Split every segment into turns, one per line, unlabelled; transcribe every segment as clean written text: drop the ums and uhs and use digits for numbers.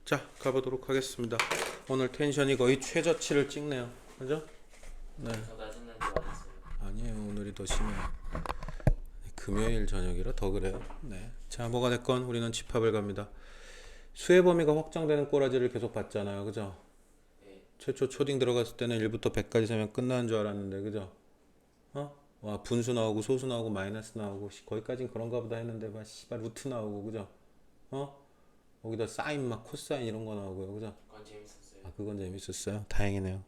자, 가보도록 하겠습니다. 오늘 텐션이 거의 최저치를 찍네요. 그죠? 네.
더 낮은 날도 많았어요.
아니에요. 오늘이 더 심해요. 금요일 저녁이라 더 그래요. 네. 자, 뭐가 됐건 우리는 집합을 갑니다. 수혜 범위가 확정되는 꼬라지를 계속 봤잖아요. 그죠?
네.
최초 초딩 들어갔을 때는 1부터 100까지 세면 끝나는 줄 알았는데, 그죠? 와, 분수 나오고 소수 나오고 마이너스 나오고 거기까진 그런가 보다 했는데 막 씨발 루트 나오고, 그죠? 어? 거기다 사인 막 코사인 이런 거 나오고요. 그죠?
그건 재밌었어요.
아, 그건 재밌었어요. 다행이네요.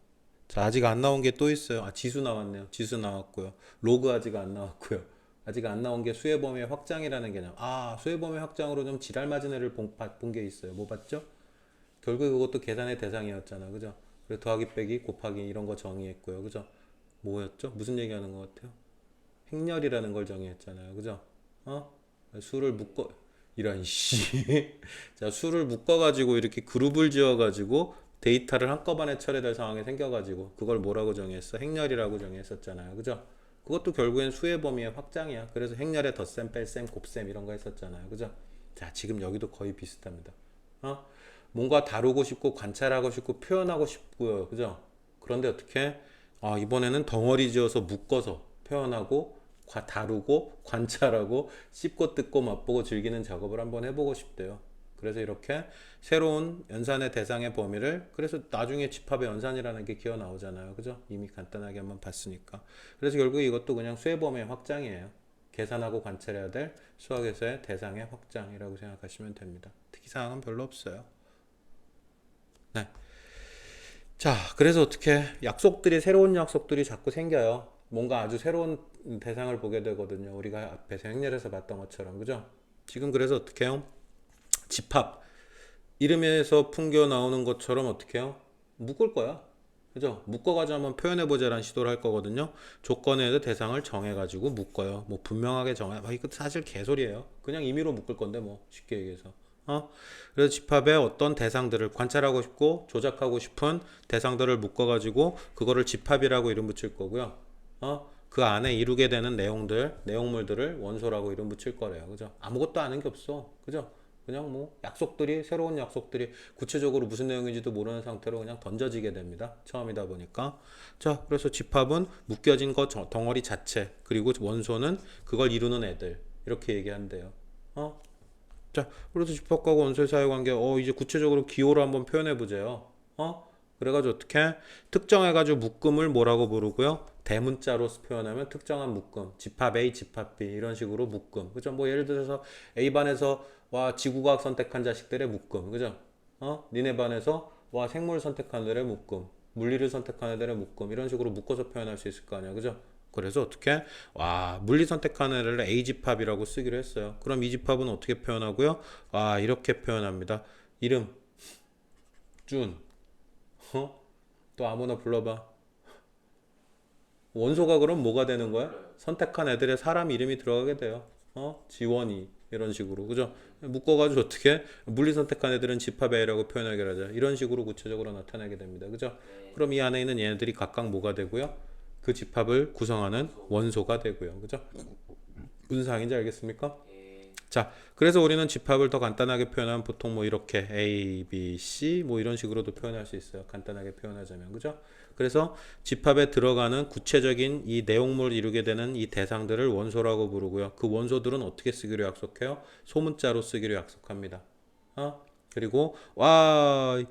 자, 아직 안 나온 게 또 있어요. 아, 지수 나왔네요. 지수 나왔고요. 로그 아직 안 나왔고요. 아직 안 나온 게 수혜 범위 확장이라는 개념. 아, 수혜 범위 확장으로 좀 지랄 맞은 애를 본 게 있어요. 뭐 봤죠? 결국 그것도 계산의 대상이었잖아. 그죠? 그래서 더하기 빼기 곱하기 이런 거 정의했고요. 그죠? 뭐였죠? 무슨 얘기하는 것 같아요? 행렬이라는 걸 정의했잖아요. 그죠? 어? 수를 묶어 이런 씨. 자, 수를 묶어 가지고 이렇게 그룹을 지어 가지고 데이터를 한꺼번에 처리될 상황이 생겨 가지고 그걸 뭐라고 정의했어? 행렬이라고 정의했었잖아요. 그죠? 그것도 결국엔 수의 범위의 확장이야. 그래서 행렬에 덧셈, 뺄셈, 곱셈 이런 거 했었잖아요. 그죠? 자, 지금 여기도 거의 비슷합니다. 어? 뭔가 다루고 싶고 관찰하고 싶고 표현하고 싶고요. 그죠? 그런데 어떻게? 아, 이번에는 덩어리 지어서 묶어서 표현하고 다루고 관찰하고 씹고 뜯고 맛보고 즐기는 작업을 한번 해보고 싶대요. 그래서 이렇게 새로운 연산의 대상의 범위를 그래서 나중에 집합의 연산이라는 게 기어 나오잖아요. 그죠? 이미 간단하게 한번 봤으니까. 그래서 결국 이것도 그냥 수의 범위의 확장이에요. 계산하고 관찰해야 될 수학에서의 대상의 확장이라고 생각하시면 됩니다. 특이사항은 별로 없어요. 네. 자, 그래서 어떻게 새로운 약속들이 자꾸 생겨요. 뭔가 아주 새로운 대상을 보게 되거든요. 우리가 앞에서 행렬에서 봤던 것처럼. 그죠? 지금 그래서 어떻게 해요? 집합. 이름에서 풍겨 나오는 것처럼 어떻게 해요? 묶을 거야. 그죠? 묶어가지고 한번 표현해보자라는 시도를 할 거거든요. 조건에 대해서 대상을 정해가지고 묶어요. 뭐 분명하게 이거 사실 개소리예요. 그냥 임의로 묶을 건데 뭐 쉽게 얘기해서. 그래서 집합의 어떤 대상들을 관찰하고 싶고 조작하고 싶은 대상들을 묶어가지고 그거를 집합이라고 이름 붙일 거고요. 그 안에 이루게 되는 내용물들을 원소라고 이름 붙일 거래요. 그죠? 아무것도 아는 게 없어. 그죠? 그냥 뭐 새로운 약속들이 구체적으로 무슨 내용인지도 모르는 상태로 그냥 던져지게 됩니다. 처음이다 보니까. 자, 그래서 집합은 묶여진 거 덩어리 자체, 그리고 원소는 그걸 이루는 애들. 이렇게 얘기한대요. 자, 그래서 집합과 원소의 사이관계, 이제 구체적으로 기호로 한번 표현해 보세요. 그래가지고 어떻게 특정해가지고 묶음을 뭐라고 부르고요? 대문자로 표현하면 특정한 묶음, 집합 A, 집합 B 이런 식으로 묶음, 그죠? 뭐 예를 들어서 A 반에서 와 지구과학 선택한 자식들의 묶음, 그죠? 니네 반에서 와 생물 선택한 애들의 묶음, 물리를 선택한 애들의 묶음 이런 식으로 묶어서 표현할 수 있을 거 아니야, 그죠? 그래서 어떻게 와 물리 선택하는 애를 A 집합이라고 쓰기로 했어요. 그럼 이 집합은 어떻게 표현하고요? 와 이렇게 표현합니다. 이름 준 또 아무나 불러봐. 원소가 그럼 뭐가 되는 거야?
몰라요.
선택한 애들의 사람 이름이 들어가게 돼요. 지원이 이런 식으로 그죠? 묶어가지고 어떻게 물리 선택한 애들은 집합 A라고 표현하게 하자. 이런 식으로 구체적으로 나타나게 됩니다. 그죠?
네.
그럼 이 안에 있는 얘네들이 각각 뭐가 되고요? 그 집합을 구성하는
원소.
원소가 되고요. 그죠? 무슨 상황인지 알겠습니까?
예.
자, 그래서 우리는 집합을 더 간단하게 표현하면 보통 뭐 이렇게 A, B, C 뭐 이런 식으로도 표현할 수 있어요. 간단하게 표현하자면. 그죠? 그래서 집합에 들어가는 구체적인 이 내용물을 이루게 되는 이 대상들을 원소라고 부르고요. 그 원소들은 어떻게 쓰기로 약속해요? 소문자로 쓰기로 약속합니다. 그리고 와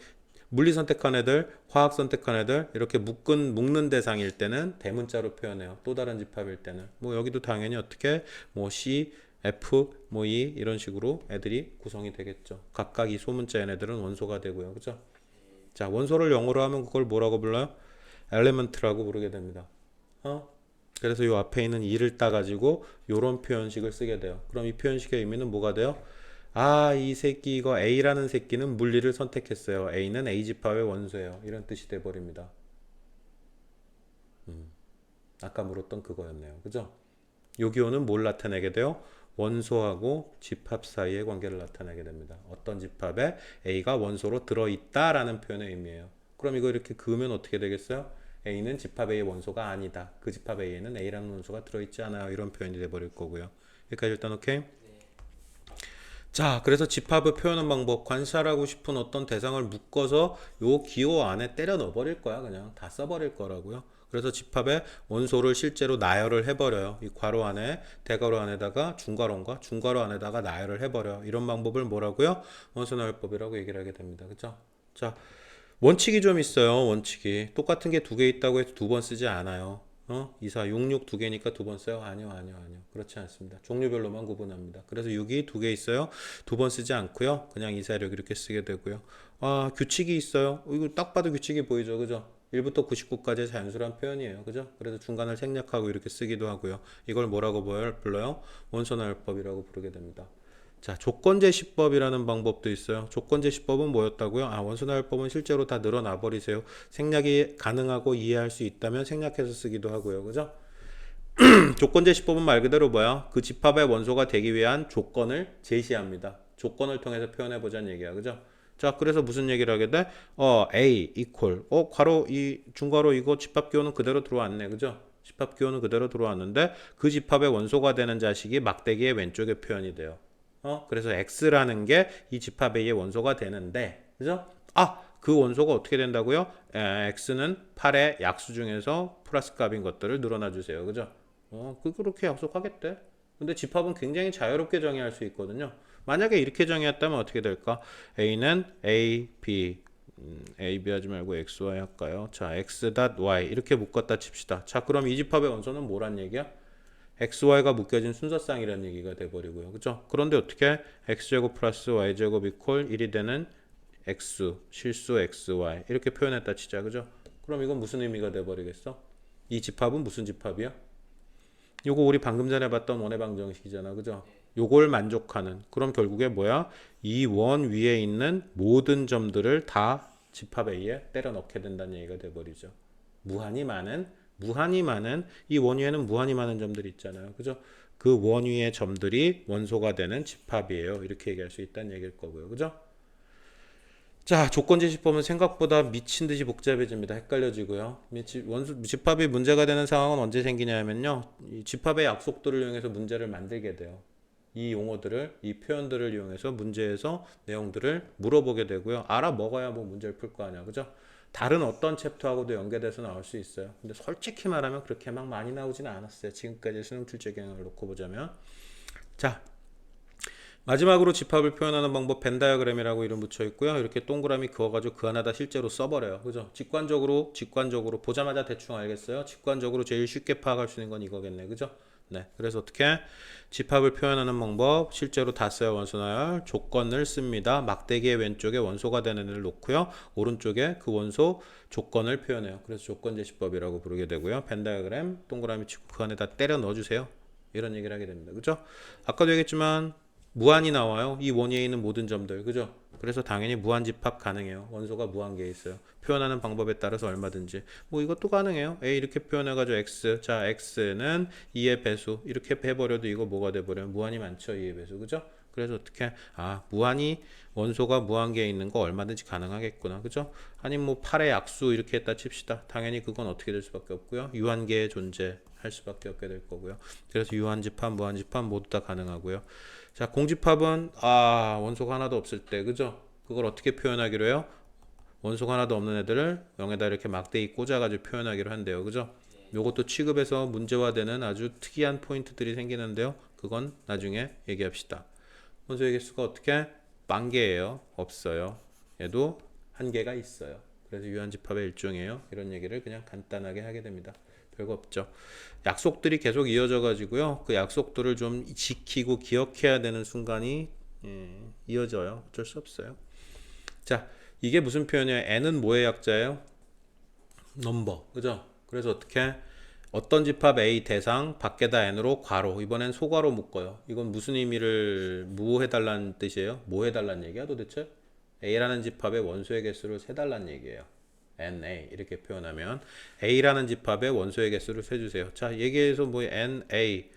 물리 선택한 애들, 화학 선택한 애들 이렇게 묶는 대상일 때는 대문자로 표현해요. 또 다른 집합일 때는 뭐 여기도 당연히 어떻게 뭐 C, F, 뭐 E 이런 식으로 애들이 구성이 되겠죠. 각각 이 소문자인 애들은 원소가 되고요. 그죠? 자, 원소를 영어로 하면 그걸 뭐라고 불러요? element라고 부르게 됩니다. 그래서 요 앞에 있는 e를 따가지고 요런 표현식을 쓰게 돼요. 그럼 이 표현식의 의미는 뭐가 돼요? 아, 이 새끼 이거 A라는 새끼는 물리를 선택했어요. A는 A 집합의 원소예요. 이런 뜻이 돼 버립니다. 아까 물었던 그거였네요. 그죠? 요 기호는 뭘 나타내게 돼요? 원소하고 집합 사이의 관계를 나타내게 됩니다. 어떤 집합에 A가 원소로 들어있다라는 표현의 의미예요. 그럼 이거 이렇게 그으면 어떻게 되겠어요? A는 집합 A의 원소가 아니다. 그 집합 A에는 A라는 원소가 들어있지 않아요. 이런 표현이 돼버릴 거고요. 여기까지 일단 오케이?
네.
자, 그래서 집합을 표현하는 방법, 관찰하고 싶은 어떤 대상을 묶어서 요 기호 안에 때려 넣어버릴 거야. 그냥 다 써버릴 거라고요. 그래서 집합의 원소를 실제로 나열을 해버려요. 이 괄호 안에, 대괄호 안에다가 중괄호인가? 중괄호 안에다가 나열을 해버려요. 이런 방법을 뭐라고요? 원소 나열법이라고 얘기를 하게 됩니다. 그죠? 자, 원칙이 좀 있어요. 원칙이. 똑같은 게 두 개 있다고 해서 두 번 쓰지 않아요. 2, 4, 6, 6 두 개니까 두 번 써요? 아니요, 아니요, 아니요. 그렇지 않습니다. 종류별로만 구분합니다. 그래서 6이 두 개 있어요. 두 번 쓰지 않고요. 그냥 2, 4, 6 이렇게 쓰게 되고요. 아, 규칙이 있어요. 이거 딱 봐도 규칙이 보이죠. 그죠? 1부터 99까지의 자연수란 표현이에요. 그죠? 그래서 중간을 생략하고 이렇게 쓰기도 하고요. 이걸 뭐라고 불러요? 원소나열법이라고 부르게 됩니다. 자, 조건제시법이라는 방법도 있어요. 조건제시법은 뭐였다고요? 아, 원소나열법은 실제로 다 늘어나 버리세요. 생략이 가능하고 이해할 수 있다면 생략해서 쓰기도 하고요. 그죠? 조건제시법은 말 그대로 뭐야? 그 집합의 원소가 되기 위한 조건을 제시합니다. 조건을 통해서 표현해 보자는 얘기야. 그죠? 자, 그래서 무슨 얘기를 하게 돼? A equal. 괄호 이 중괄호 이거 집합 기호는 그대로 들어왔네. 그죠? 집합 기호는 그대로 들어왔는데 그 집합의 원소가 되는 자식이 막대기의 왼쪽에 표현이 돼요. 그래서 x라는 게 이 집합 A의 원소가 되는데, 그죠? 아, 그 원소가 어떻게 된다고요? x는 8의 약수 중에서 플러스 값인 것들을 늘어나 주세요. 그죠? 그렇게 약속하겠대. 근데 집합은 굉장히 자유롭게 정의할 수 있거든요. 만약에 이렇게 정의했다면 어떻게 될까? a는 a, b, a, b 하지 말고 x, y 할까요? 자, x, y 이렇게 묶었다 칩시다. 자, 그럼 이 집합의 원소는 뭐란 얘기야? XY가 묶여진 순서쌍이라는 얘기가 돼버리고요. 그죠? 그런데 어떻게 X제곱 플러스 Y제곱 이퀄 1이 되는 X, 실수 XY 이렇게 표현했다 치자. 그죠? 그럼 이건 무슨 의미가 돼버리겠어? 이 집합은 무슨 집합이야? 요거 우리 방금 전에 봤던 원의 방정식이잖아. 그죠? 요걸 만족하는. 그럼 결국에 뭐야? 이 원 위에 있는 모든 점들을 다 집합 A에 때려 넣게 된다는 얘기가 돼버리죠. 무한히 많은 이 원위에는 무한히 많은 점들이 있잖아요. 그죠? 그 원위의 점들이 원소가 되는 집합이에요. 이렇게 얘기할 수 있다는 얘기일 거고요. 그죠? 자, 조건제시법은 생각보다 미친 듯이 복잡해집니다. 헷갈려지고요. 집합이 문제가 되는 상황은 언제 생기냐면요. 이 집합의 약속들을 이용해서 문제를 만들게 돼요. 이 용어들을, 이 표현들을 이용해서 문제에서 내용들을 물어보게 되고요. 알아먹어야 뭐 문제를 풀 거 아니야. 그죠? 다른 어떤 챕터하고도 연계돼서 나올 수 있어요. 근데 솔직히 말하면 그렇게 막 많이 나오지는 않았어요. 지금까지 수능 출제 경향을 놓고 보자면. 자, 마지막으로 집합을 표현하는 방법 벤다이어그램이라고 이름 붙여 있고요. 이렇게 동그라미 그어가지고 그 하나다 실제로 써버려요. 그죠? 직관적으로 보자마자 대충 알겠어요. 직관적으로 제일 쉽게 파악할 수 있는 건 이거겠네. 그죠? 네. 그래서 어떻게 집합을 표현하는 방법 실제로 다 써요. 원소나열 조건을 씁니다. 막대기의 왼쪽에 원소가 되는 애를 놓고요. 오른쪽에 그 원소 조건을 표현해요. 그래서 조건제시법이라고 부르게 되고요. 벤다이어그램 동그라미 치고 그 안에다 때려 넣어주세요. 이런 얘기를 하게 됩니다. 그죠? 아까도 얘기했지만 무한이 나와요. 이 원위에 있는 모든 점들. 그죠? 그래서 당연히 무한 집합 가능해요. 원소가 무한계에 있어요. 표현하는 방법에 따라서 얼마든지. 뭐 이것도 가능해요. A 이렇게 표현해가지고 X. 자, X는 2의 배수. 이렇게 해버려도 이거 뭐가 돼버려요? 무한이 많죠. 2의 배수. 그죠? 그래서 어떻게, 원소가 무한계에 있는 거 얼마든지 가능하겠구나. 그죠? 아니, 뭐 8의 약수 이렇게 했다 칩시다. 당연히 그건 어떻게 될 수밖에 없고요. 유한계의 존재할 수밖에 없게 될 거고요. 그래서 유한집합, 무한집합 모두 다 가능하고요. 자, 공집합은 원소가 하나도 없을 때, 그죠? 그걸 어떻게 표현하기로 해요? 원소가 하나도 없는 애들을 0에다 이렇게 막대기 꽂아가지고 표현하기로 한대요. 그죠? 요것도 취급에서 문제화되는 아주 특이한 포인트들이 생기는데요. 그건 나중에 얘기합시다. 원소의 개수가 어떻게? 빵개예요. 없어요. 얘도 한계가 있어요. 그래서 유한집합의 일종이에요. 이런 얘기를 그냥 간단하게 하게 됩니다. 별거 없죠. 약속들이 계속 이어져 가지고요. 그 약속들을 좀 지키고 기억해야 되는 순간이 이어져요. 어쩔 수 없어요. 자, 이게 무슨 표현이에요? n은 뭐의 약자예요? 넘버. 그죠? 그래서 어떤 집합 A 대상 밖에다 n으로 괄호. 이번엔 소괄호 묶어요. 이건 무슨 의미를 뭐 해달라는 뜻이에요? 뭐 해달라는 얘기야 도대체? A라는 집합의 원소의 개수를 세달라는 얘기예요. NA 이렇게 표현하면 A라는 집합의 원소의 개수를 세주세요. 자, 얘기해서 뭐 NA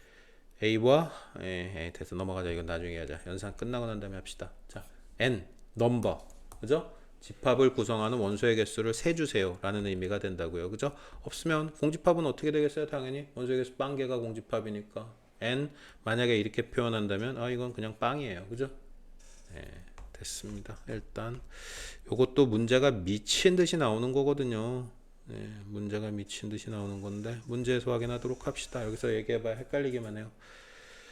A와 돼서 넘어가자. 이건 나중에 하자. 연산 끝나고 난 다음에 합시다. 자, N 넘버 그죠? 집합을 구성하는 원소의 개수를 세주세요 라는 의미가 된다고요. 그죠? 없으면 공집합은 어떻게 되겠어요? 당연히 원소의 개수 빵개가 공집합이니까 N 만약에 이렇게 표현한다면 이건 그냥 빵이에요. 그죠? 됐습니다. 일단 요것도 문제가 미친 듯이 나오는 거거든요. 문제가 미친 듯이 나오는 건데 문제에서 확인하도록 합시다. 여기서 얘기해봐야 헷갈리기만 해요.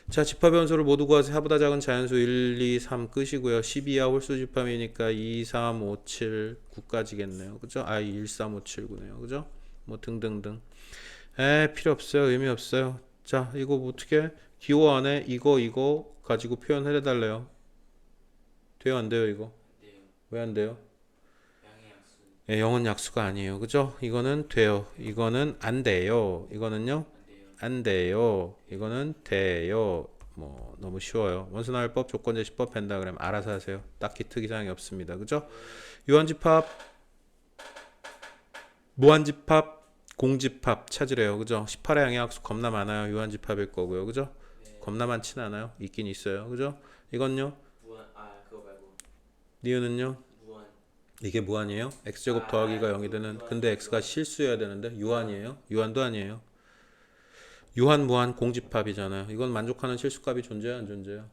자, 집합연소를 모두 구하세요. 하보다 작은 자연수 1, 2, 3 끝이고요. 12야 홀수 집합이니까 2, 3, 5, 7, 9까지겠네요. 그죠? 1, 3, 5, 7, 9네요. 그죠? 뭐 등등등. 필요 없어요. 의미 없어요. 자, 이거 어떻게 기호 안에 이거 가지고 표현해 달래요. 돼요, 안 돼요, 이거?
돼요.
왜 안 돼요?
양의 약수.
영은 약수가 아니에요. 그죠? 이거는 돼요. 이거는 안 돼요. 이거는요?
안 돼요.
안 돼요. 이거는 돼요. 뭐 너무 쉬워요. 원소나열법, 조건제시법, 펜다그램 알아서 하세요. 딱히 특이사항이 없습니다. 그죠? 유한집합, 무한집합, 공집합 찾으래요. 그죠? 18의 양의 학수 겁나 많아요. 유한집합일 거고요. 그죠?
네.
겁나 많진 않아요. 있긴 있어요. 그죠? 이건요?
무한. 그거 말고
니은은요?
무한.
이게 무한이에요? x제곱 더하기가 0이 되는. 근데 x가 실수여야 되는데 유한이에요? 유한도 아니에요. 유한 무한 공집합이잖아요. 이건 만족하는 실수값이 존재해요, 안 존재해요?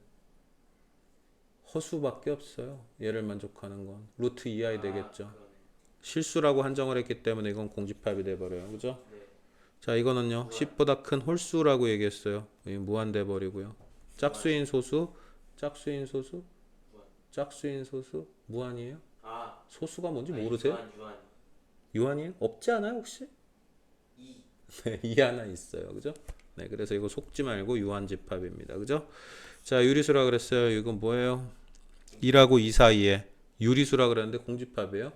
허수밖에 없어요. 얘를 만족하는 건 루트 2i 되겠죠.
그러네.
실수라고 한정을 했기 때문에 이건 공집합이 돼버려요. 그죠?
네.
자, 이거는요. 10보다 큰 홀수라고 얘기했어요. 무한 돼버리고요. 짝수인 소수, 짝수인 소수,
무한.
짝수인 소수, 무한이에요? 소수가 뭔지
아니,
모르세요?
유한.
유한이에요? 없지 않아요, 혹시?
2.
네, 이 하나 있어요. 그죠? 네, 그래서 이거 속지 말고 유한집합입니다. 그죠? 자, 유리수라 그랬어요. 이건 뭐예요? 2라고 2 사이에 유리수라 그랬는데 공집합이에요.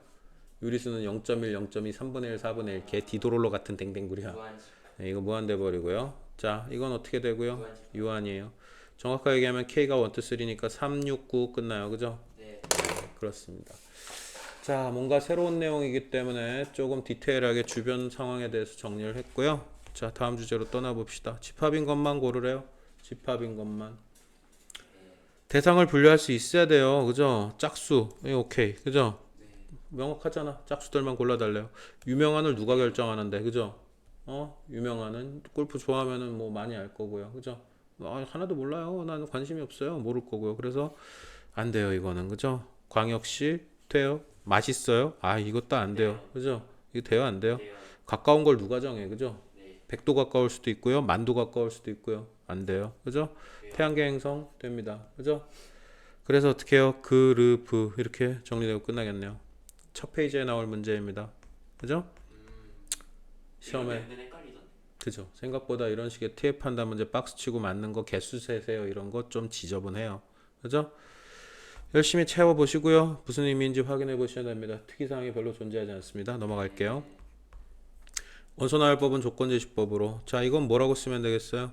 유리수는 0.1, 0.2, 3분의 1, 4분의 1 개 디도롤러 같은 댕댕구리야.
무한.
네, 이거 무한돼 버리고요. 자, 이건 어떻게 되고요?
무한.
유한이에요. 정확하게 얘기하면 K가 1, 2, 3니까 3, 6, 9 끝나요. 그죠?
네.
그렇습니다. 자, 뭔가 새로운 내용이기 때문에 조금 디테일하게 주변 상황에 대해서 정리를 했고요. 자, 다음 주제로 떠나봅시다. 집합인 것만 고르래요. 집합인 것만. 대상을 분류할 수 있어야 돼요. 그죠? 짝수. 오케이. 그죠?
네.
명확하잖아. 짝수들만 골라달래요. 유명한을 누가 결정하는데. 그죠? 유명한은 골프 좋아하면은 뭐 많이 알 거고요. 그죠? 하나도 몰라요. 나는 관심이 없어요. 모를 거고요. 그래서 안 돼요. 이거는. 그죠? 광역시 돼요. 맛있어요? 이것도 안 돼요. 그죠? 이거 돼요? 안 돼요?
돼요.
가까운 걸 누가 정해? 그죠?
네.
100도 가까울 수도 있고요. 만도 가까울 수도 있고요. 안 돼요. 그죠?
돼요.
태양계 행성 됩니다. 그죠? 그래서 어떻게 해요? 그르브 이렇게 정리되고 끝나겠네요. 첫 페이지에 나올 문제입니다. 그죠? 시험에
맨날 헷갈리던데.
그죠? 생각보다 이런 식의 TF 판단 문제 박스 치고 맞는 거 개수 세세요. 이런 거 좀 지저분해요. 그죠? 열심히 채워보시고요. 무슨 의미인지 확인해 보셔야 됩니다. 특이사항이 별로 존재하지 않습니다. 넘어갈게요. 원소나열법은 조건제시법으로. 자, 이건 뭐라고 쓰면 되겠어요?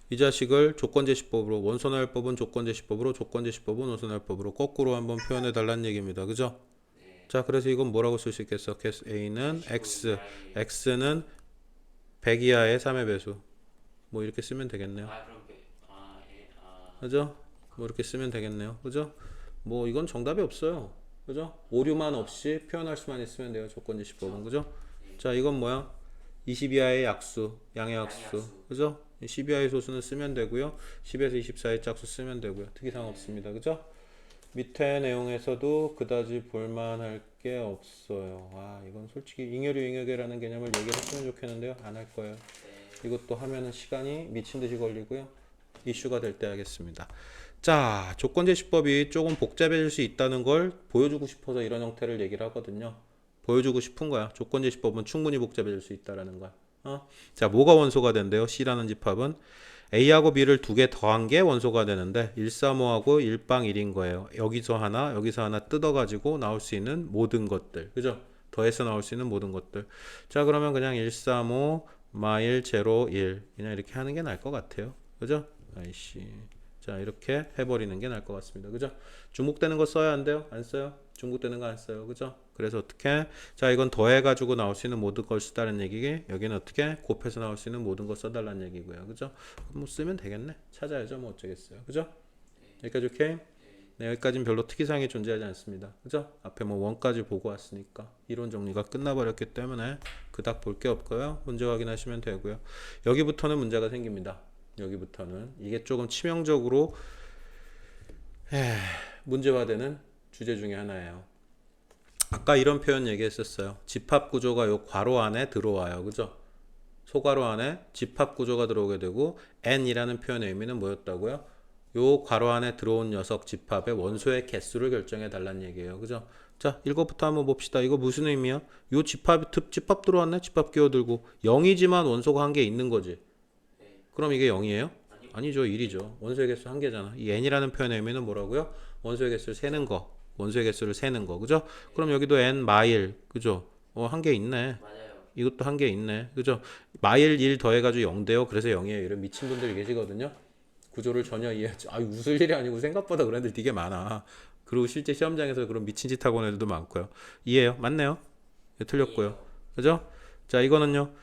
이 자식을 조건제시법으로, 원소나열법은 조건제시법으로, 조건제시법은 원소나열법으로 거꾸로 한번 표현해 달라는 얘기입니다. 그죠?
네.
자, 그래서 이건 뭐라고 쓸 수 있겠어? 계수 A는 X, X는 100 이하의 3의 배수. 뭐 이렇게 쓰면 되겠네요.
그럼 예.
그죠? 뭐 이렇게 쓰면 되겠네요. 그죠? 뭐 이건 정답이 없어요. 그죠? 오류만 없이 표현할 수만 있으면 돼요. 조건제시법은. 그죠? 자, 이건 뭐야? 22하의 약수, 양의 약수. 그죠? 12하의 소수는 쓰면 되고요. 10에서 24의 짝수 쓰면 되고요. 특이사항 없습니다. 그죠? 밑에 내용에서도 그다지 볼만할 게 없어요. 이건 솔직히 잉여류 잉여계라는 개념을 얘기했으면 좋겠는데요. 안 할 거예요.
네.
이것도 하면은 시간이 미친 듯이 걸리고요. 이슈가 될 때 하겠습니다. 자, 조건제시법이 조금 복잡해질 수 있다는 걸 보여주고 싶어서 이런 형태를 얘기를 하거든요. 보여주고 싶은 거야. 조건제시법은 충분히 복잡해질 수 있다라는 거야. 자, 뭐가 원소가 된대요? C라는 집합은 A하고 B를 두 개 더한 게 원소가 되는데 135하고 1방 1인 거예요. 여기서 하나 뜯어가지고 나올 수 있는 모든 것들. 그죠? 더해서 나올 수 있는 모든 것들. 자, 그러면 그냥 135 마일 0 1 그냥 이렇게 하는 게 나을 것 같아요. 그죠? 아이씨. 자, 이렇게 해버리는 게 나을 것 같습니다. 그죠? 중복되는 거 써야 안 돼요? 안 써요? 중복되는 거 안 써요. 그죠? 그래서 어떻게? 자, 이건 더해가지고 나올 수 있는 모든 걸 쓰다는 얘기게. 여기는 어떻게? 곱해서 나올 수 있는 모든 걸 써달라는 얘기고요. 그죠? 뭐 쓰면 되겠네. 찾아야죠. 뭐 어쩌겠어요. 그죠? 여기까지 오케이? 네, 여기까지는 별로 특이사항이 존재하지 않습니다. 그죠? 앞에 뭐 원까지 보고 왔으니까 이론 정리가 끝나버렸기 때문에 그닥 볼 게 없고요. 문제 확인하시면 되고요. 여기부터는 문제가 생깁니다. 여기부터는 이게 조금 치명적으로 문제화되는 주제 중에 하나예요. 아까 이런 표현 얘기했었어요. 집합 구조가 요 괄호 안에 들어와요. 그죠? 소괄호 안에 집합 구조가 들어오게 되고 n이라는 표현의 의미는 뭐였다고요? 요 괄호 안에 들어온 녀석 집합의 원소의 개수를 결정해 달라는 얘기예요. 그죠? 자, 이거부터 한번 봅시다. 이거 무슨 의미야? 요 집합 들어왔네? 집합 끼워들고 0이지만 원소가 한 개 있는 거지.
네.
그럼 이게 0이에요?
아니요.
아니죠. 1이죠. 원소의 개수 한 개잖아. 이 n이라는 표현의 의미는 뭐라고요? 원소의 개수를 세는 거. 원소의 개수를 세는 거. 그죠? 그럼 여기도 n 마일. 그죠? 한 개 있네.
맞아요.
이것도 한 개 있네. 그죠? 마일 1 더해가지고 0 돼요. 그래서 0이에요. 이런 미친 분들이 계시거든요. 구조를 전혀 이해하지. 웃을 일이 아니고 생각보다 그런 애들 되게 많아. 그리고 실제 시험장에서 그런 미친 짓 하고 오는 애들도 많고요. 이해요? 맞네요. 네, 틀렸고요. 그죠? 자, 이거는요.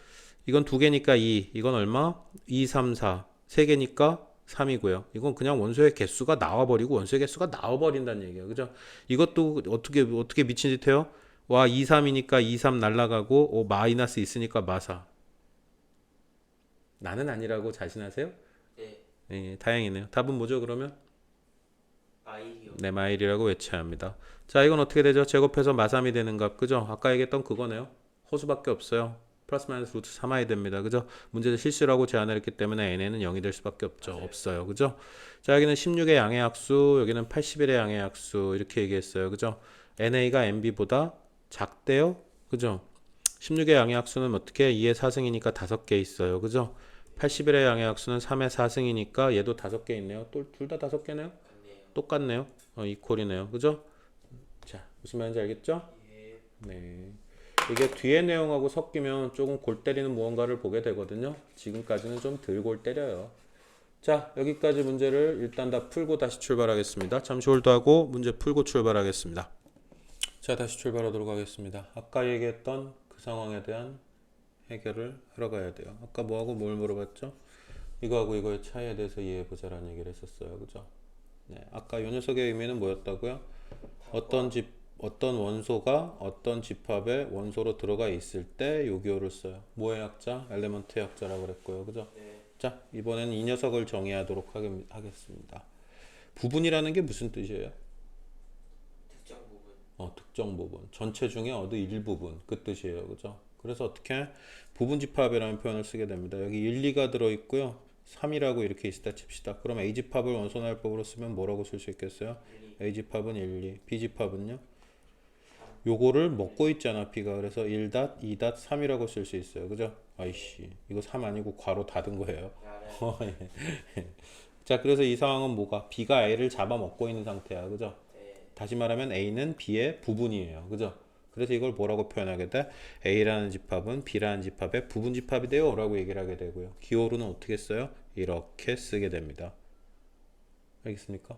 이건 두 개니까 2. 이건 얼마? 2, 3, 4. 세 개니까 3이고요. 이건 그냥 원소의 개수가 나와버리고 원소의 개수가 나와버린다는 얘기예요. 그죠? 이것도 어떻게 미친 짓 해요? 와, 2, 3이니까 2, 3 날라가고 마이너스 있으니까 마사. 나는 아니라고 자신하세요?
네.
예, 다행이네요. 답은 뭐죠, 그러면?
마일이요.
네, 마일이라고 외쳐야 합니다. 자, 이건 어떻게 되죠? 제곱해서 마삼이 되는 값, 그죠? 아까 얘기했던 그거네요. 호수밖에 없어요. 플러스 마이너스 루트 3i 됩니다. 그죠? 문제에서 실수라고 제안을 했기 때문에 n에는 0이 될 수밖에 없죠.
맞아요.
없어요. 그죠? 자, 여기는 16의 양의 약수, 여기는 81의 양의 약수 이렇게 얘기했어요. 그죠? na가 nb보다 작대요. 그죠? 16의 양의 약수는 어떻게 2의 4승이니까 5개 있어요. 그죠? 81의 양의 약수는 3의 4승이니까 얘도 5개 있네요. 둘 다 5개네요.
같네요.
똑같네요. 이퀄이네요. 그죠? 자, 무슨 말인지 알겠죠?
예.
네. 이게 뒤에 내용하고 섞이면 조금 골 때리는 무언가를 보게 되거든요. 지금까지는 좀 덜 골 때려요. 자, 여기까지 문제를 일단 다 풀고 다시 출발하겠습니다. 잠시 홀드하고 문제 풀고 출발하겠습니다. 자, 다시 출발하도록 하겠습니다. 아까 얘기했던 그 상황에 대한 해결을 하러 가야 돼요. 아까 뭐하고 뭘 물어봤죠? 이거하고 이거의 차이에 대해서 이해해보자라는 얘기를 했었어요. 그죠? 네, 아까 이 녀석의 의미는 뭐였다고요? 어떤 원소가 어떤 집합의 원소로 들어가 있을 때 요기요를 써요. 뭐의 약자? 엘레먼트의 약자라고 그랬고요. 그죠?
네.
자, 이번에는 이 녀석을 정의하도록 하겠습니다. 부분이라는 게 무슨 뜻이에요?
특정 부분.
특정 부분. 전체 중에 어느 일부분. 그 뜻이에요. 그죠? 그래서 어떻게 부분 집합이라는 표현을 쓰게 됩니다. 여기 1, 2가 들어있고요. 3이라고 이렇게 있다 칩시다. 그럼 A 집합을 원소날법으로 쓰면 뭐라고 쓸 수 있겠어요?
1, 2,
A 집합은 1, 2. B 집합은요? 요거를 먹고 있잖아, B가. 그래서 1, 2, 3이라고 쓸 수 있어요. 그죠? 아이씨, 이거 3 아니고 괄호 닫은 거예요.
알아요.
자, 그래서 이 상황은 뭐가? B가 A를 잡아먹고 있는 상태야. 그죠?
네.
다시 말하면 A는 B의 부분이에요. 그죠? 그래서 이걸 뭐라고 표현하게 돼? A라는 집합은 B라는 집합의 부분 집합이 돼요. 라고 얘기를 하게 되고요. 기호로는 어떻게 써요? 이렇게 쓰게 됩니다. 알겠습니까?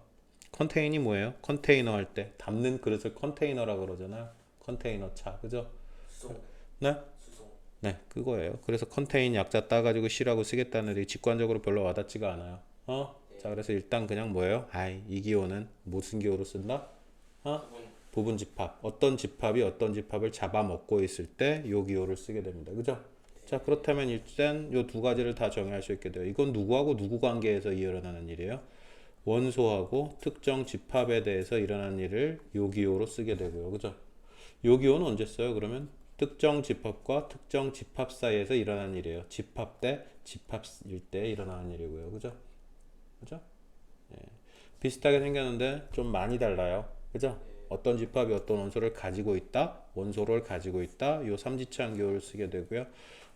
컨테이너이 뭐예요? 컨테이너 할 때 담는 그릇을 컨테이너라고 그러잖아요. 컨테이너 차. 그죠?
수송.
네?
수송.
네, 그거예요. 그래서 컨테인 약자 따가지고 C라고 쓰겠다는 애들이 직관적으로 별로 와닿지가 않아요.
네.
자, 그래서 일단 그냥 뭐예요? 이 기호는 무슨 기호로 쓴다?
부분.
부분 집합. 어떤 집합이 어떤 집합을 잡아먹고 있을 때 요 기호를 쓰게 됩니다. 그죠? 자, 그렇다면 일단 요 두 가지를 다 정의할 수 있게 돼요. 이건 누구하고 누구 관계에서 일어나는 일이에요? 원소하고 특정 집합에 대해서 일어나는 일을 요 기호로 쓰게 되고요. 그죠? 요 기호는 언제 써요? 그러면 특정 집합과 특정 집합 사이에서 일어나는 일이에요. 집합 대 집합일 때 일어나는 일이고요. 그죠? 그죠? 예. 비슷하게 생겼는데 좀 많이 달라요. 그죠? 어떤 집합이 어떤 원소를 가지고 있다, 원소를 가지고 있다, 요 삼지차한 기호를 쓰게 되고요.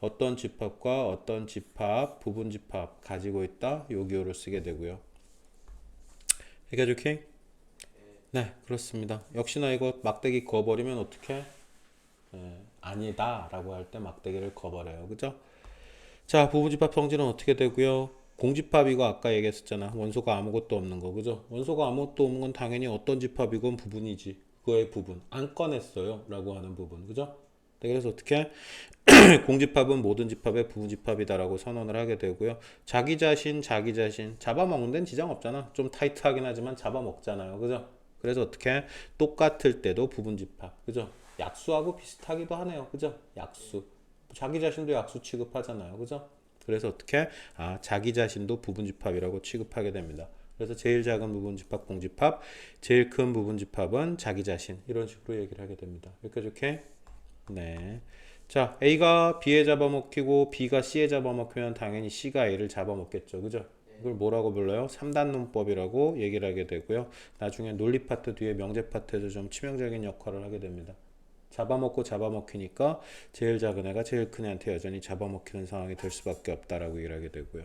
어떤 집합과 어떤 집합, 부분 집합 가지고 있다, 요 기호를 쓰게 되고요. 해결 오케이? 네, 그렇습니다. 역시나 이거 막대기 그어버리면 어떻게? 아니다 라고 할 때 막대기를 그어버려요. 그죠? 자, 부분집합 성질은 어떻게 되고요? 공집합이고 아까 얘기했었잖아. 원소가 아무것도 없는 거. 그죠? 원소가 아무것도 없는 건 당연히 어떤 집합이건 부분이지. 그거의 부분. 안 꺼냈어요. 라고 하는 부분. 그죠? 네, 그래서 어떻게? 공집합은 모든 집합의 부분집합이다라고 선언을 하게 되고요. 자기 자신 잡아먹는 데는 지장 없잖아. 좀 타이트하긴 하지만 잡아먹잖아요. 그죠? 그래서 어떻게? 똑같을 때도 부분집합. 그죠? 약수하고 비슷하기도 하네요. 그죠? 약수. 자기 자신도 약수 취급하잖아요. 그죠? 그래서 어떻게? 자기 자신도 부분집합이라고 취급하게 됩니다. 그래서 제일 작은 부분집합 공집합, 제일 큰 부분집합은 자기 자신 이런 식으로 얘기를 하게 됩니다. 여기까지 오케이? 네. 자, A가 B에 잡아먹히고 B가 C에 잡아먹히면 당연히 C가 A를 잡아먹겠죠. 그죠? 이걸 뭐라고 불러요? 3단 논법이라고 얘기를 하게 되고요. 나중에 논리 파트 뒤에 명제 파트에서 좀 치명적인 역할을 하게 됩니다. 잡아먹고 잡아먹히니까 제일 작은 애가 제일 큰 애한테 여전히 잡아먹히는 상황이 될 수밖에 없다라고 얘기를 하게 되고요.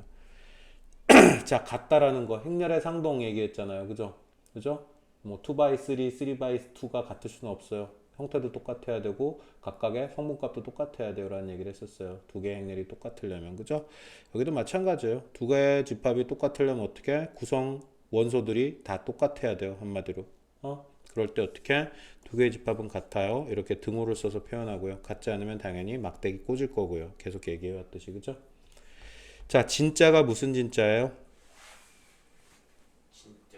자, 같다라는 거 행렬의 상동 얘기했잖아요. 그죠? 그죠? 뭐 2x3, 3x2가 같을 수는 없어요. 형태도 똑같아야 되고 각각의 성분값도 똑같아야 돼요 라는 얘기를 했었어요. 두 개의 행렬이 똑같으려면. 그죠? 여기도 마찬가지예요. 두 개의 집합이 똑같으려면 어떻게? 구성 원소들이 다 똑같아야 돼요. 한마디로. 그럴 때 어떻게? 두 개의 집합은 같아요. 이렇게 등호를 써서 표현하고요. 같지 않으면 당연히 막대기 꽂을 거고요. 계속 얘기해 왔듯이. 그죠? 자, 진짜가 무슨 진짜예요?
진짜.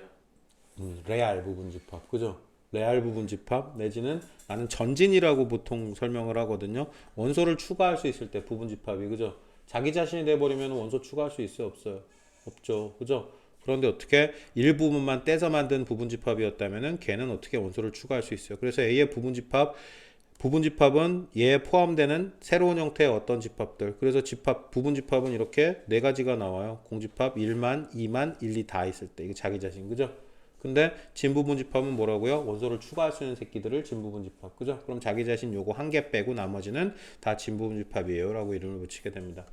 레알 부분 집합. 그죠? 레알 부분 집합 내지는 나는 전진이라고 보통 설명을 하거든요. 원소를 추가할 수 있을 때 부분 집합이. 그죠? 자기 자신이 돼버리면 원소 추가할 수 있어요? 없어요? 없죠. 그죠? 그런데 어떻게 일부분만 떼서 만든 부분 집합이었다면은 걔는 어떻게 원소를 추가할 수 있어요? 그래서 A의 부분 집합은 얘에 포함되는 새로운 형태의 어떤 집합들. 그래서 부분 집합은 이렇게 네 가지가 나와요. 공집합 1만, 2만, 1, 2 다 있을 때. 이게 자기 자신. 그죠? 근데 진부분 집합은 뭐라고요? 원소를 추가할 수 있는 새끼들을 진부분 집합. 그죠? 그럼 자기 자신 요거 한 개 빼고 나머지는 다 진부분 집합이에요. 라고 이름을 붙이게 됩니다.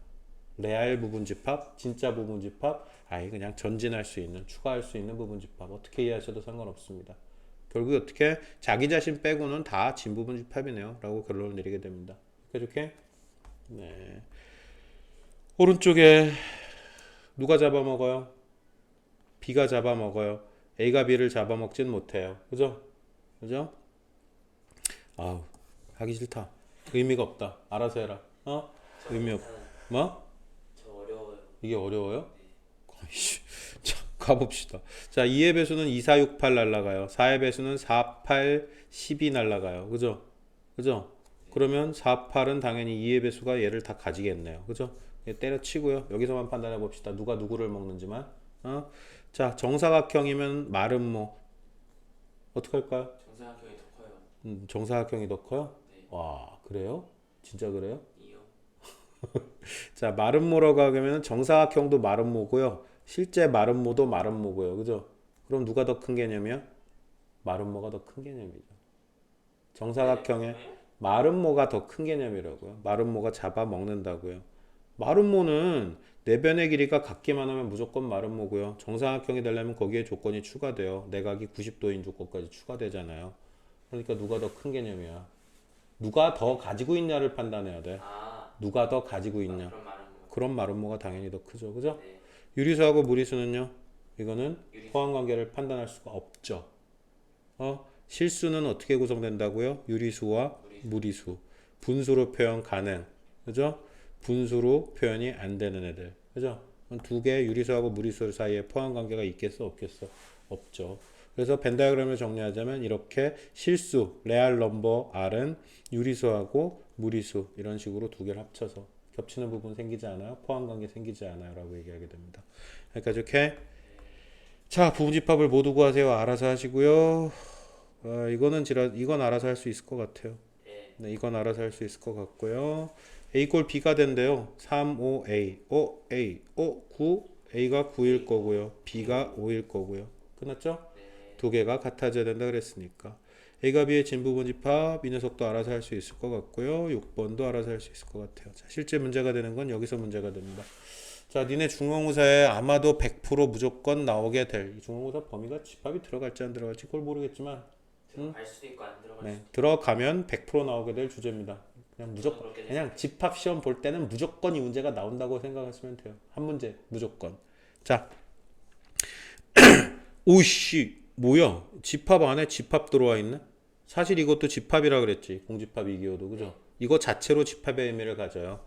레알 부분 집합, 진짜 부분 집합, 아예 그냥 전진할 수 있는, 추가할 수 있는 부분 집합. 어떻게 이해하셔도 상관없습니다. 결국 어떻게 자기 자신 빼고는 다 진부분 집합이네요. 라고 결론을 내리게 됩니다. 이렇게? 네. 오른쪽에 누가 잡아먹어요? B가 잡아먹어요. A가 B를 잡아먹진 못해요. 그죠? 그죠? 아우, 하기 싫다. 의미가 없다. 알아서 해라. 의미 없. 뭐?
저 어려워요.
이게 어려워요? 아이씨. 자, 가봅시다. 자, 2의 배수는 2, 4, 6, 8 날라가요. 4의 배수는 4, 8, 12 날라가요. 그죠? 그죠? 그러면 4, 8은 당연히 2의 배수가 얘를 다 가지겠네요. 그죠? 얘 때려치고요. 여기서만 판단해 봅시다. 누가 누구를 먹는지만. 자, 정사각형이면 마름모. 어떻게 할까요?
정사각형이 더 커요.
정사각형이 더 커요?
네.
와, 그래요? 진짜 그래요?
이요.
자, 마름모라고 하면 정사각형도 마름모고요. 실제 마름모도 마름모고요. 그죠? 그럼 누가 더 큰 개념이야? 마름모가 더 큰 개념이죠. 정사각형의 마름모가 더 큰 개념이라고요. 마름모가 잡아먹는다고요. 마름모는 내변의 길이가 같기만 하면 무조건 마름모고요. 정사각형이 되려면 거기에 조건이 추가돼요. 내각이 90도인 조건까지 추가되잖아요. 그러니까 누가 더 큰 개념이야? 누가 더 가지고 있냐를 판단해야 돼. 누가 더 가지고 있냐.
그런 말은 뭐.
그런 마름모가 당연히 더 크죠. 그죠?
네.
유리수하고 무리수는요? 이거는
유리수.
포함관계를 판단할 수가 없죠. 실수는 어떻게 구성된다고요? 유리수와 무리수. 분수로 표현 가능. 그죠? 분수로 표현이 안 되는 애들. 그죠? 두 개의 유리수하고 무리수 사이에 포함관계가 있겠어? 없겠어? 없죠. 그래서 벤 다이어그램을 정리하자면 이렇게 실수, 레알 넘버 R은 유리수하고 무리수 이런 식으로 두 개를 합쳐서 겹치는 부분 생기지 않아요. 포함관계 생기지 않아요. 라고 얘기하게 됩니다. 여기까지 오케이? 자, 부분집합을 모두 구하세요. 알아서 하시고요. 이건 알아서 할 수 있을 것 같아요. 네, 이건 알아서 할 수 있을 것 같고요. A 꼴 B가 된대요. 3, 5, A. A. 9. A가 9일 거고요. B가 5일 거고요. 끝났죠? 두 개가 같아져야 된다 그랬으니까. A가 B의 진부분집합 이 녀석도 알아서 할 수 있을 것 같고요. 6번도 알아서 할 수 있을 것 같아요. 자, 실제 문제가 되는 건 여기서 문제가 됩니다. 자, 니네 중간고사에 아마도 100% 무조건 나오게 될 이 중간고사 범위가 집합이 들어갈지 안 들어갈지 그걸 모르겠지만
들어갈 수도 있고 안 들어갈
네,
수도
들어가면 100% 나오게 될 주제입니다. 그냥 무조건
그렇게
그냥 집합 시험 볼 때는 무조건 이 문제가 나온다고 생각하시면 돼요. 한 문제 무조건. 자, 오씨 뭐야? 집합 안에 집합 들어와 있네? 사실 이것도 집합이라 그랬지. 공집합 이기호도 그죠? 이거 자체로 집합의 의미를 가져요.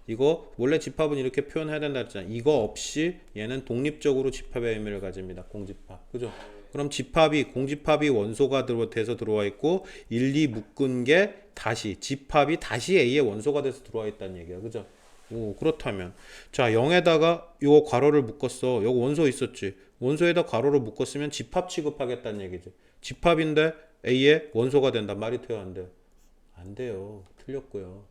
이거 원래 집합은 이렇게 표현해야 된다 했잖아. 이거 없이 얘는 독립적으로 집합의 의미를 가집니다. 공집합. 그죠? 그럼 공집합이 원소가 돼서 들어와 있고 1, 2 묶은 게 집합이 다시 A의 원소가 돼서 들어와 있다는 얘기야. 그죠? 오, 그렇다면 자 0에다가 요 괄호를 묶었어. 여기 원소 있었지. 원소에다 괄호를 묶었으면 집합 취급하겠다는 얘기지. 집합인데 A의 원소가 된다. 말이 돼요, 안 돼요? 안 돼요. 틀렸고요.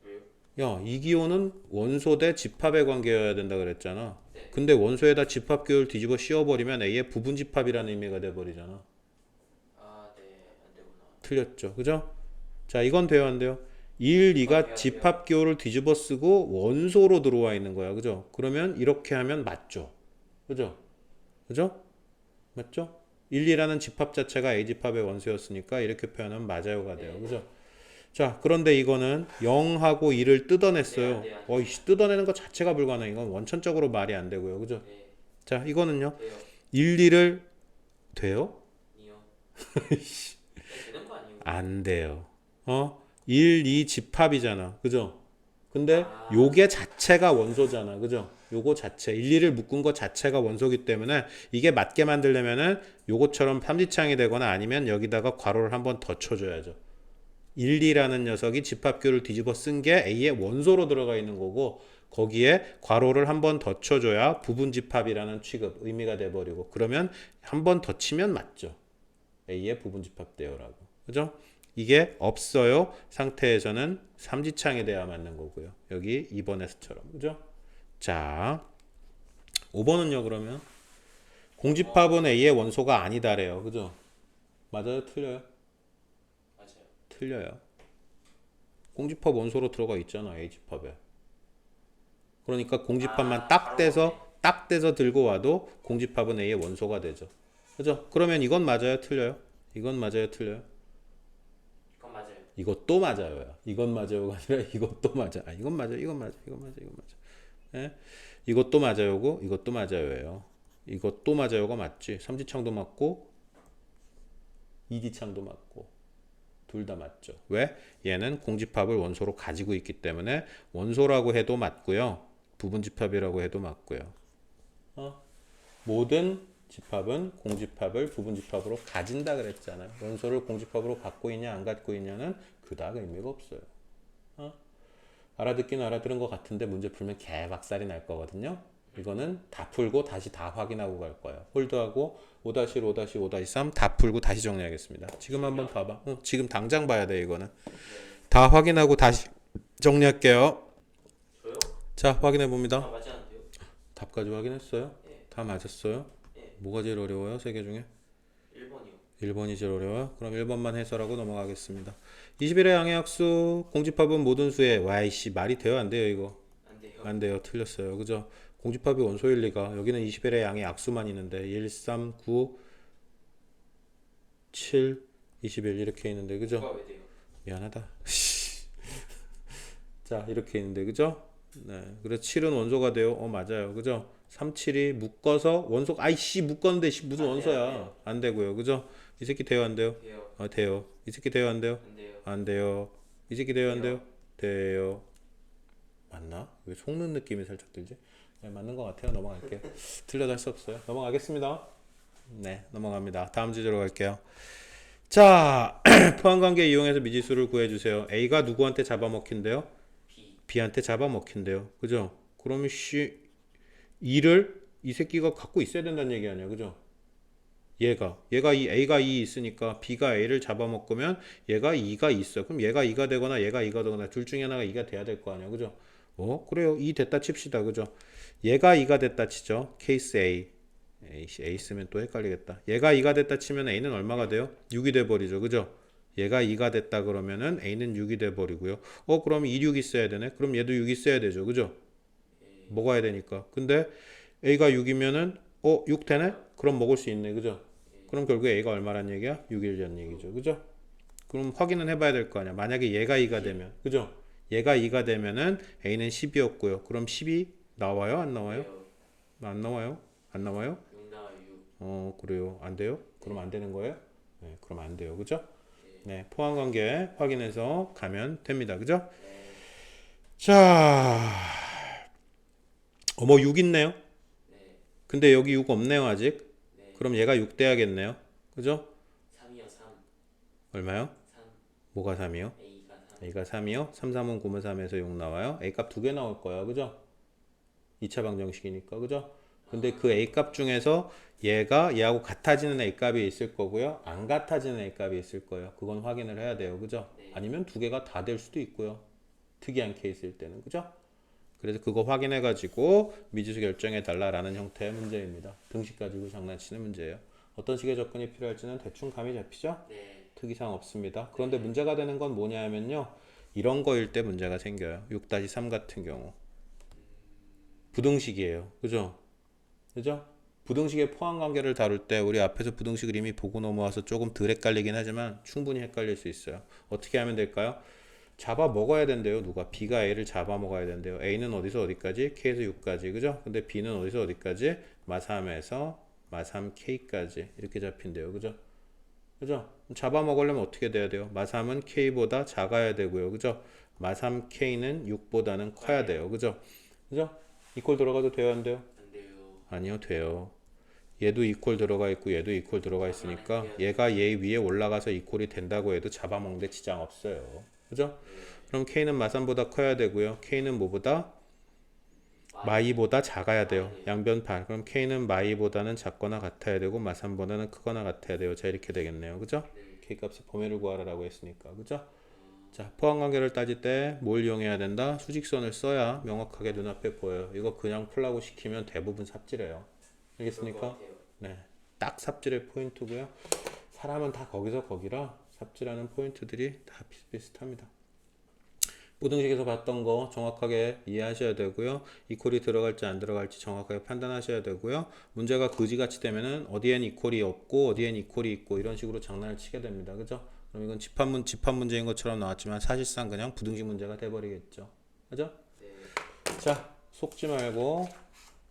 왜요?
야, 이 기호는 원소 대 집합의 관계여야 된다 그랬잖아.
네.
근데 원소에다 집합 기호를 뒤집어 씌워버리면 A의 부분 집합이라는 의미가 돼버리잖아.
아, 네. 안 되구나.
틀렸죠. 그죠? 자, 이건 돼요, 안 돼요? 1, 2가
돼요.
집합 기호를 뒤집어 쓰고 원소로 들어와 있는 거야. 그죠? 그러면 이렇게 하면 맞죠. 그죠? 그죠? 맞죠? 1, 2라는 집합 자체가 A 집합의 원소였으니까 이렇게 표현하면 맞아요가 돼요. 그죠? 자, 그런데 이거는 0하고 2를 뜯어냈어요.
네, 안 돼요.
어이씨, 뜯어내는 것 자체가 불가능해. 이건 원천적으로 말이 안 되고요. 그죠?
네.
자, 이거는요.
돼요.
1, 2를 돼요?
니요. 네, 되는 거 아니에요?
안 돼요. 1, 2 집합이잖아. 그죠? 근데
아.
요게 자체가 원소잖아. 그죠? 요거 자체 1, 2를 묶은 것 자체가 원소기 때문에 이게 맞게 만들려면은 요거처럼 삼지창이 되거나 아니면 여기다가 괄호를 한번 더 쳐줘야죠. 1, 2라는 녀석이 집합교를 뒤집어 쓴 게 A의 원소로 들어가 있는 거고 거기에 괄호를 한 번 더 쳐줘야 부분 집합이라는 취급 의미가 돼버리고 그러면 한 번 더 치면 맞죠. A의 부분 집합되어라고. 그죠? 이게 없어요 상태에서는 삼지창이 돼야 맞는 거고요. 여기 2번에서처럼. 그죠? 자, 5번은요 그러면 공집합은 A의 원소가 아니다래요. 그죠? 맞아요? 틀려요?
맞아요.
틀려요. 공집합 원소로 들어가 있잖아 A 집합에. 그러니까 공집합만 딱 떼서 들고 와도 공집합은 A의 원소가 되죠. 그죠? 그러면 이건 맞아요? 틀려요? 이건 맞아요? 틀려요?
이건 맞아요.
이것도 맞아요. 이건 맞아요가 아니라 이것도 맞아. 아, 이건 맞아. 이건 맞아. 이건 맞아. 이건 맞아. 예? 이것도 맞아요고 이것도 맞아요예요. 이것도 맞아요가 맞지. 삼지창도 맞고 이지창도 맞고 둘 다 맞죠. 왜? 얘는 공집합을 원소로 가지고 있기 때문에 원소라고 해도 맞고요. 부분집합이라고 해도 맞고요. 모든 집합은 공집합을 부분집합으로 가진다 그랬잖아요. 원소를 공집합으로 갖고 있냐 안 갖고 있냐는 그닥 의미가 없어요. 알아듣긴 알아들은 것 같은데 문제 풀면 개박살이 날 거거든요. 이거는 다 풀고 다시 다 확인하고 갈 거예요. 홀드하고 5-1, 5-2, 5-3 다 풀고 다시 정리하겠습니다. 지금 한번 봐봐. 지금 당장 봐야 돼 이거는. 다 확인하고 다시 정리할게요.
저요?
자, 확인해
아,
봅니다.
맞지 않은데요?
답까지 확인했어요?
네.
다 맞았어요?
네.
뭐가 제일 어려워요? 세 개 중에?
1번이요.
1번이 제일 어려워요? 그럼 1번만 해설하고 넘어가겠습니다. 21의 양의학수 공집합은 모든 수의 Y씨 말이 돼요? 안 돼요 이거?
안 돼요.
안 돼요. 틀렸어요. 그죠? 공집합이 원소일 리가. 여기는 21의 양의 악수만 있는데 1, 3, 9, 7, 21 이렇게 있는데 그죠?
뭐가 왜 돼요?
미안하다. 자, 이렇게 있는데 그죠? 네. 그래서 7은 원소가 돼요. 맞아요. 그죠? 3, 7이 묶어서 원소 아이씨 묶었는데 무슨
안 돼요,
원소야?
안 돼요.
안 되고요. 그죠? 이 새끼 돼요, 안 돼요?
돼요.
돼요. 이 새끼 돼요, 안 돼요?
안 돼요.
안 돼요. 이 새끼 돼요, 안 돼요? 돼요. 맞나? 왜 속는 느낌이 살짝 들지? 네, 맞는 것 같아요. 넘어갈게요. 틀려도 할 수 없어요. 넘어가겠습니다. 네, 넘어갑니다. 다음 주제로 갈게요. 자, 포함관계 이용해서 미지수를 구해주세요. A가 누구한테 잡아먹힌대요?
B.
B한테 잡아먹힌대요. 그죠? 그러면 씨 2를 이 새끼가 갖고 있어야 된다는 얘기 아니야. 그죠? 얘가 이 A가 2 있으니까 B가 A를 잡아먹으면 얘가 2가 있어. 그럼 얘가 2가 되거나 얘가 2가 되거나 둘 중에 하나가 2가 돼야 될 거 아니야. 그죠? 그래요. 2 됐다 칩시다. 그죠? 얘가 2가 됐다 치죠. 케이스 A. A 쓰면 또 헷갈리겠다. 얘가 2가 됐다 치면 A는 얼마가 돼요? 6이 돼 버리죠. 그죠? 얘가 2가 됐다 그러면은 A는 6이 돼 버리고요. 그럼 2, 6 있어야 되네. 그럼 얘도 6 있어야 되죠. 그죠? 먹어야 되니까. 근데 A가 6이면은 6 되네? 그럼 먹을 수 있네. 그죠? 그럼 결국에 A가 얼마란 얘기야? 6이란 얘기죠. 그죠? 그럼 확인은 해봐야 될 거 아니야. 만약에 얘가 2가 되면. 그죠? 얘가 2가 되면은 A는 10이었고요. 그럼 10이 나와요? 안 나와요?
돼요.
안 나와요? 안 나와요?
6 나와요. 6.
그래요. 안 돼요? 그럼 안 되는 거예요? 네, 그럼 안 돼요. 그죠? 네, 포함관계 확인해서 가면 됩니다. 그죠?
네.
자, 뭐 6 있네요.
네.
근데 여기 6 없네요, 아직.
네.
그럼 얘가 6 돼야겠네요. 그죠?
3이요. 3.
얼마요?
3.
뭐가 3이요?
A가 3.
A가 3이요? 3, 3은 9면 3에서 6 나와요. A 값 2개 나올 거야. 그죠? 2차 방정식이니까. 그죠? 근데 그 A 값 중에서 얘가 얘하고 같아지는 A 값이 있을 거고요. 안 같아지는 A 값이 있을 거예요. 그건 확인을 해야 돼요. 그죠?
네.
아니면 두 개가 다 될 수도 있고요. 특이한 케이스일 때는. 그죠? 그래서 그거 확인해 가지고 미지수 결정해 달라라는 형태의 문제입니다. 등식 가지고 장난치는 문제예요. 어떤 식의 접근이 필요할지는 대충 감이 잡히죠?
네.
특이사항 없습니다. 그런데 문제가 되는 건 뭐냐면요. 이런 거일 때 문제가 생겨요. 6-3 같은 경우. 부등식이에요. 그죠? 그죠? 부등식의 포함 관계를 다룰 때 우리 앞에서 부등식을 이미 보고 넘어와서 조금 덜 헷갈리긴 하지만 충분히 헷갈릴 수 있어요. 어떻게 하면 될까요? 잡아 먹어야 된대요. 누가? B가 A를 잡아 먹어야 된대요. A는 어디서 어디까지? K에서 6까지. 그죠? 근데 B는 어디서 어디까지? 마3에서 마3K까지 이렇게 잡힌대요. 그죠? 그죠? 잡아 먹으려면 어떻게 돼야 돼요? 마3은 K보다 작아야 되고요. 그죠? 마3K는 6보다는 커야 돼요. 그죠? 그죠? 이퀄 들어가도 돼요, 안 돼요?
안 돼요.
아니요, 돼요. 얘도 이퀄 들어가 있고 얘도 이퀄 들어가 있으니까 얘가 얘 위에 올라가서 이퀄이 된다고 해도 잡아먹는데 지장 없어요. 그죠? 그럼 K는 마3보다 커야 되고요. K는 뭐보다? 마2보다 작아야 돼요. 양변파. 그럼 K는 마2보다는 작거나 같아야 되고 마3보다는 크거나 같아야 돼요. 자, 이렇게 되겠네요. 그죠? K 값의 범위를 구하라고 했으니까. 그죠? 자, 포함 관계를 따질 때 뭘 이용해야 된다? 수직선을 써야 명확하게 눈앞에 보여요. 이거 그냥 풀라고 시키면 대부분 삽질해요. 알겠습니까? 네. 딱 삽질의 포인트고요. 사람은 다 거기서 거기라 삽질하는 포인트들이 다 비슷비슷합니다. 부등식에서 봤던 거 정확하게 이해하셔야 되고요. 이퀄이 들어갈지 안 들어갈지 정확하게 판단하셔야 되고요. 문제가 그지같이 되면은 어디엔 이퀄이 없고 어디엔 이퀄이 있고 이런 식으로 장난을 치게 됩니다. 그죠? 그럼 이건 집합 문제인 것처럼 나왔지만 사실상 그냥 부등식 문제가 돼버리겠죠. 그죠?
네.
자, 속지 말고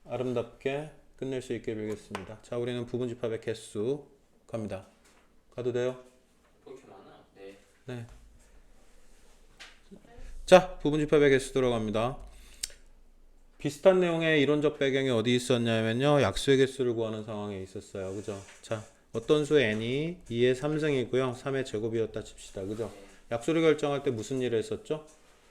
아름답게 끝낼 수 있게 빌겠습니다. 자, 우리는 부분집합의 개수 갑니다. 가도 돼요?
왜 이렇게 많아? 네.
네. 자, 부분집합의 개수 들어갑니다. 비슷한 내용의 이론적 배경이 어디 있었냐면요. 약수의 개수를 구하는 상황에 있었어요. 그죠? 자, 어떤 수 n이 2의 3승이고요. 3의 제곱이었다 칩시다. 그죠? 약수를 결정할 때 무슨 일을 했었죠?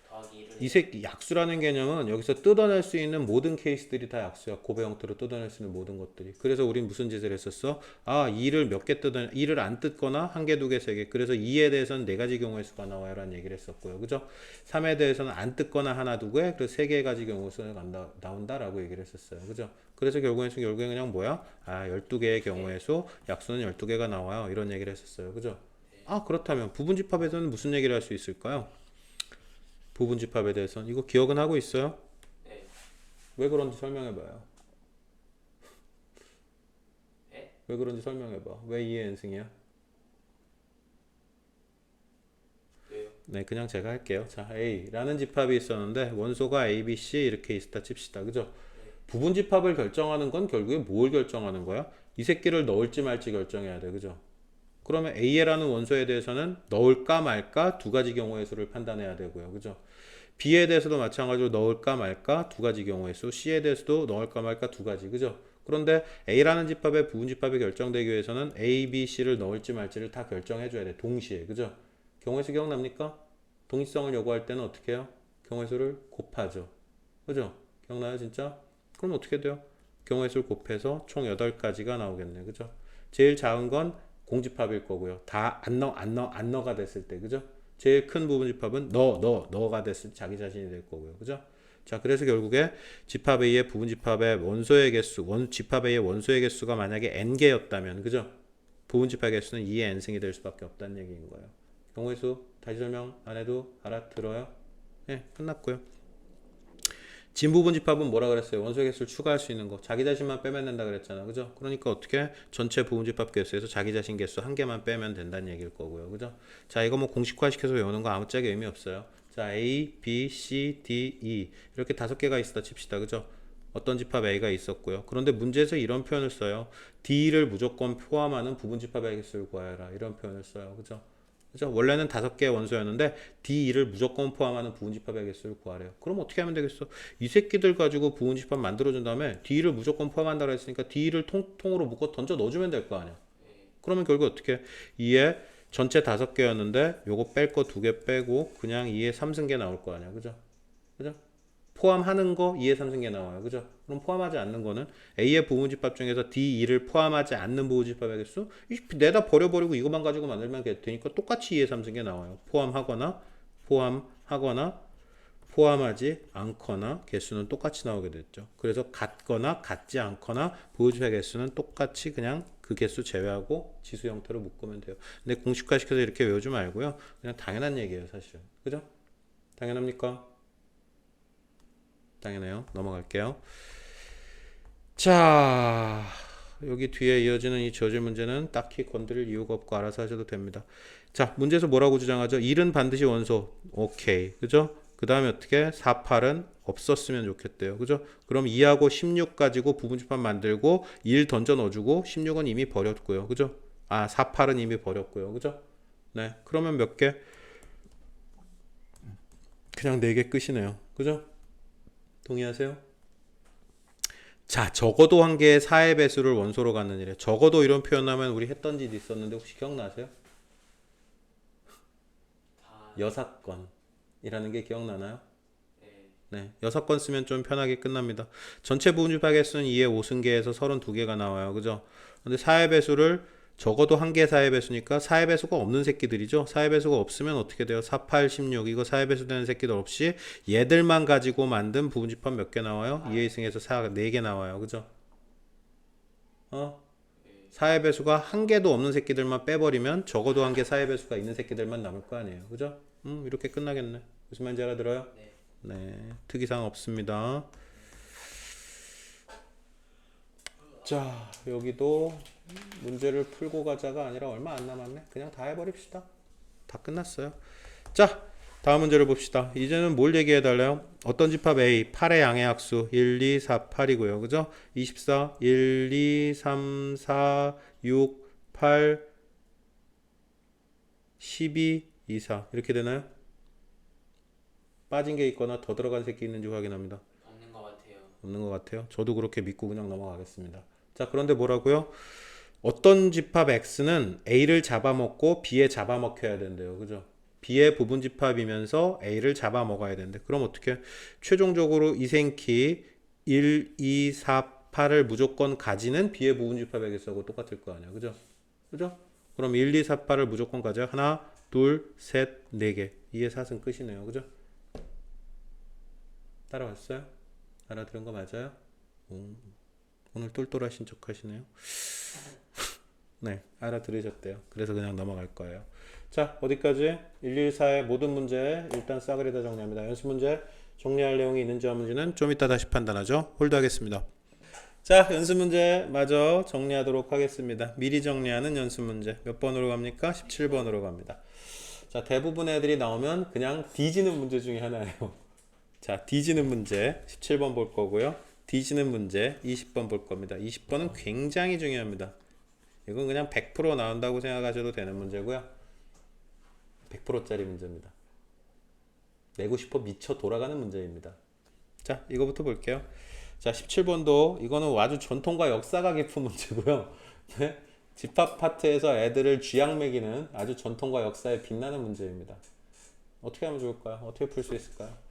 더하기 1을
이 새끼 약수라는 개념은 여기서 뜯어낼 수 있는 모든 케이스들이 다 약수야. 곱의 형태로 뜯어낼 수 있는 모든 것들이. 그래서 우린 무슨 짓을 했었어? 아, 2를 몇 개 뜯어 2를 안 뜯거나 한 개, 두 개, 세 개. 그래서 2에 대해서는 네 가지 경우의 수가 나와요. 라는 얘기를 했었고요. 그죠? 3에 대해서는 안 뜯거나 하나, 두 개. 그래서 세 개 가지 경우의 수가 나온다라고 얘기를 했었어요. 그죠? 그래서 결국엔 그냥 뭐야? 아, 12개의 경우의 수, 약수는 12개가 나와요. 이런 얘기를 했었어요. 그죠? 아, 그렇다면 부분집합에서는 무슨 얘기를 할 수 있을까요? 부분집합에 대해서는 이거 기억은 하고 있어요?
네.
왜 그런지 설명해봐요.
네?
왜 그런지 설명해봐. 왜 2의 n승이야?
왜요?
네, 그냥 제가 할게요. 자, A라는 집합이 있었는데 원소가 A, B, C 이렇게 있다 칩시다. 그죠? 부분집합을 결정하는 건 결국에 뭘 결정하는 거야? 이 새끼를 넣을지 말지 결정해야 돼. 그죠? 그러면 A라는 원소에 대해서는 넣을까 말까 두 가지 경우의 수를 판단해야 되고요. 그죠? B에 대해서도 마찬가지로 넣을까 말까 두 가지 경우의 수, C에 대해서도 넣을까 말까 두 가지. 그죠? 그런데 A라는 집합의 부분집합이 결정되기 위해서는 A, B, C를 넣을지 말지를 다 결정해 줘야 돼. 동시에. 그죠? 경우의 수 기억납니까? 동일성을 요구할 때는 어떻게 해요? 경우의 수를 곱하죠. 그죠? 기억나요, 진짜? 그럼 어떻게 돼요? 경우의 수를 곱해서 총 8가지가 나오겠네. 그죠? 제일 작은 건 공집합일 거고요. 다 안 넣어가 됐을 때, 그죠? 제일 큰 부분 집합은 넣어가 됐을 때 자기 자신이 될 거고요. 그죠? 자, 그래서 결국에 집합 A의 부분 집합의 원소의 개수, 집합 A의 원소의 개수가 만약에 n개였다면, 그죠? 부분 집합 개수는 2의 n승이 될 수밖에 없다는 얘기인 거예요. 경우의 수 다시 설명 안 해도 알아들어요? 네, 끝났고요. 진부분 집합은 뭐라 그랬어요? 원소의 개수를 추가할 수 있는 거. 자기 자신만 빼면 된다 그랬잖아. 그죠? 그러니까 어떻게? 전체 부분 집합 개수에서 자기 자신 개수 한 개만 빼면 된다는 얘기일 거고요. 그죠? 자, 이거 뭐 공식화시켜서 외우는 거 아무짝에 의미 없어요. 자, A, B, C, D, E 이렇게 5개가 있었다 칩시다. 그죠? 어떤 집합 A가 있었고요. 그런데 문제에서 이런 표현을 써요. D를 무조건 포함하는 부분 집합의 개수를 구하여라. 이런 표현을 써요. 그죠? 그죠? 원래는 5개의 원소였는데 D2를 무조건 포함하는 부분집합의 개수를 구하래요. 그럼 어떻게 하면 되겠어? 이 새끼들 가지고 부분집합 만들어준 다음에 D를 무조건 포함한다고 했으니까 D를 통으로 묶어 던져 넣어주면 될 거 아니야. 그러면 결국 어떻게? 2에 전체 5개였는데 요거 뺄 거 2개 빼고 그냥 2에 3승계 나올 거 아니야. 그죠? 그죠? 포함하는 거 2에 3승계 나와요. 그죠? 그럼 포함하지 않는 거는 A의 부분집합 중에서 D2를 포함하지 않는 부분집합의 개수 내다 버려버리고 이것만 가지고 만들면 되니까 똑같이 2의 3승계 나와요. 포함하거나 포함하지 않거나 개수는 똑같이 나오게 됐죠. 그래서 같거나 같지 않거나 부호집합 개수는 똑같이 그냥 그 개수 제외하고 지수 형태로 묶으면 돼요. 근데 공식화시켜서 이렇게 외우지 말고요. 그냥 당연한 얘기예요, 사실은. 그죠? 당연합니까? 당연해요. 넘어갈게요. 자, 여기 뒤에 이어지는 이 저질 문제는 딱히 건드릴 이유가 없고 알아서 하셔도 됩니다. 자, 문제에서 뭐라고 주장하죠? 1은 반드시 원소. 오케이. 그죠? 그 다음에 어떻게? 4, 8은 없었으면 좋겠대요. 그죠? 그럼 2하고 16 가지고 부분집합 만들고 1 던져 넣어주고 16은 이미 버렸고요. 그죠? 4, 8은 이미 버렸고요. 그죠? 네. 그러면 몇 개? 그냥 4개 끝이네요. 그죠? 동의하세요? 자, 적어도 한 개의 4의 배수를 원소로 갖는 일에 적어도 이런 표현하면 우리 했던 짓 있었는데 혹시 기억나세요? 여사건이라는 게 기억나나요? 네, 6건 쓰면 좀 편하게 끝납니다. 전체 부분집합 개수는 2의 5승계에서 32개가 나와요. 그죠? 근데 4의 배수를 적어도 한 개 4의 배수니까 4의 배수가 없는 새끼들이죠. 4의 배수가 없으면 어떻게 돼요? 4, 8, 16 이거 4의 배수 되는 새끼들 없이 얘들만 가지고 만든 부분집합 몇 개 나와요? 2의 2승에서 4가 4개 나와요. 그죠? 4의 배수가 한 개도 없는 새끼들만 빼버리면 적어도 한 개 4의 배수가 있는 새끼들만 남을 거 아니에요. 그죠? 이렇게 끝나겠네. 무슨 말인지 알아들어요? 네, 특이사항 없습니다. 자, 여기도 문제를 풀고 가자가 아니라 얼마 안 남았네. 그냥 다 해버립시다. 다 끝났어요. 자, 다음 문제를 봅시다. 이제는 뭘 얘기해 달래요? 어떤 집합 A, 8의 양의 합수 1, 2, 4, 8이고요. 그죠? 24, 1, 2, 3, 4, 6, 8, 12, 2, 4 이렇게 되나요? 빠진 게 있거나 더 들어간 새끼 있는지 확인합니다.
없는 것 같아요.
없는 것 같아요. 저도 그렇게 믿고 그냥 넘어가겠습니다. 자, 그런데 뭐라고요? 어떤 집합 X는 A를 잡아먹고 B에 잡아먹혀야 된대요. 그죠? B의 부분집합이면서 A를 잡아먹어야 된대. 그럼 어떻게? 최종적으로 이생키 1, 2, 4, 8을 무조건 가지는 B의 부분집합의 개수하고 똑같을 거 아니야. 그죠? 그죠? 그럼 1, 2, 4, 8을 무조건 가져요. 하나, 둘, 셋, 네 개. 2의 4은 끝이네요. 그죠? 따라왔어요? 알아들은 거 맞아요? 오늘 똘똘하신 척 하시네요. 네, 알아들으셨대요. 그래서 그냥 넘어갈 거예요. 자, 어디까지? 114의 모든 문제 일단 싸그리 다 정리합니다. 연습 문제 정리할 내용이 있는지 없는지는 좀 이따 다시 판단하죠. 홀드하겠습니다. 자, 연습 문제 마저 정리하도록 하겠습니다. 미리 정리하는 연습 문제 몇 번으로 갑니까? 17번으로 갑니다. 자, 대부분 애들이 나오면 그냥 뒤지는 문제 중에 하나예요. 자, 뒤지는 문제 17번 볼 거고요. 뒤지는 문제 20번 볼 겁니다. 20번은 굉장히 중요합니다. 이건 그냥 100% 나온다고 생각하셔도 되는 문제고요. 100%짜리 문제입니다. 내고 싶어 미쳐 돌아가는 문제입니다. 자, 이거부터 볼게요. 자, 17번도 이거는 아주 전통과 역사가 깊은 문제고요. 네? 집합 파트에서 애들을 쥐약 먹이는 아주 전통과 역사에 빛나는 문제입니다. 어떻게 하면 좋을까요? 어떻게 풀 수 있을까요?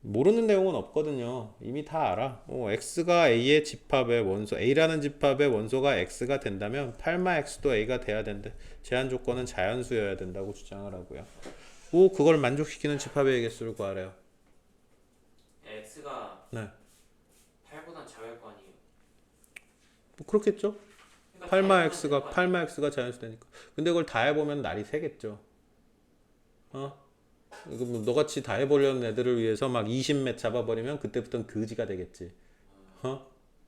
모르는 내용은 없거든요. 이미 다 알아. x가 a의 집합의 원소, a라는 집합의 원소가 x가 된다면 8마 x도 a가 돼야 된대. 제한 조건은 자연수여야 된다고 주장을 하고요. 그걸 만족시키는 집합의 개수를 구하래요.
x가
네.
8보단 작을 거 아니에요?
뭐 그렇겠죠?
그러니까
8마 x가 자연수 되니까. 근데 그걸 다 해보면 날이 새겠죠. 이거 뭐 너같이 다 해보려는 애들을 위해서 막 20몇 잡아버리면 그때부터는 거지가 되겠지.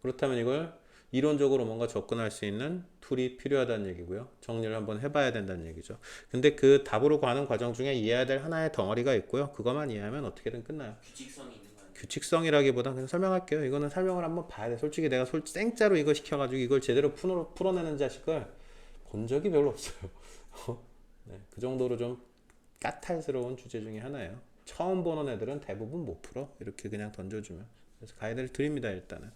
그렇다면 이걸 이론적으로 뭔가 접근할 수 있는 툴이 필요하다는 얘기고요. 정리를 한번 해봐야 된다는 얘기죠. 근데 그 답으로 가는 과정 중에 이해해야 될 하나의 덩어리가 있고요. 그것만 이해하면 어떻게든 끝나요.
규칙성이 있는 거 아니에요?
규칙성이라기보단 그냥 설명할게요. 이거는 설명을 한번 봐야 돼. 솔직히 내가 생짜로 이거 시켜가지고 이걸 제대로 풀어내는 자식을 본 적이 별로 없어요. 네, 그 정도로 좀 까탈스러운 주제 중에 하나예요. 처음 보는 애들은 대부분 못 풀어. 이렇게 그냥 던져주면. 그래서 가이드를 드립니다, 일단은.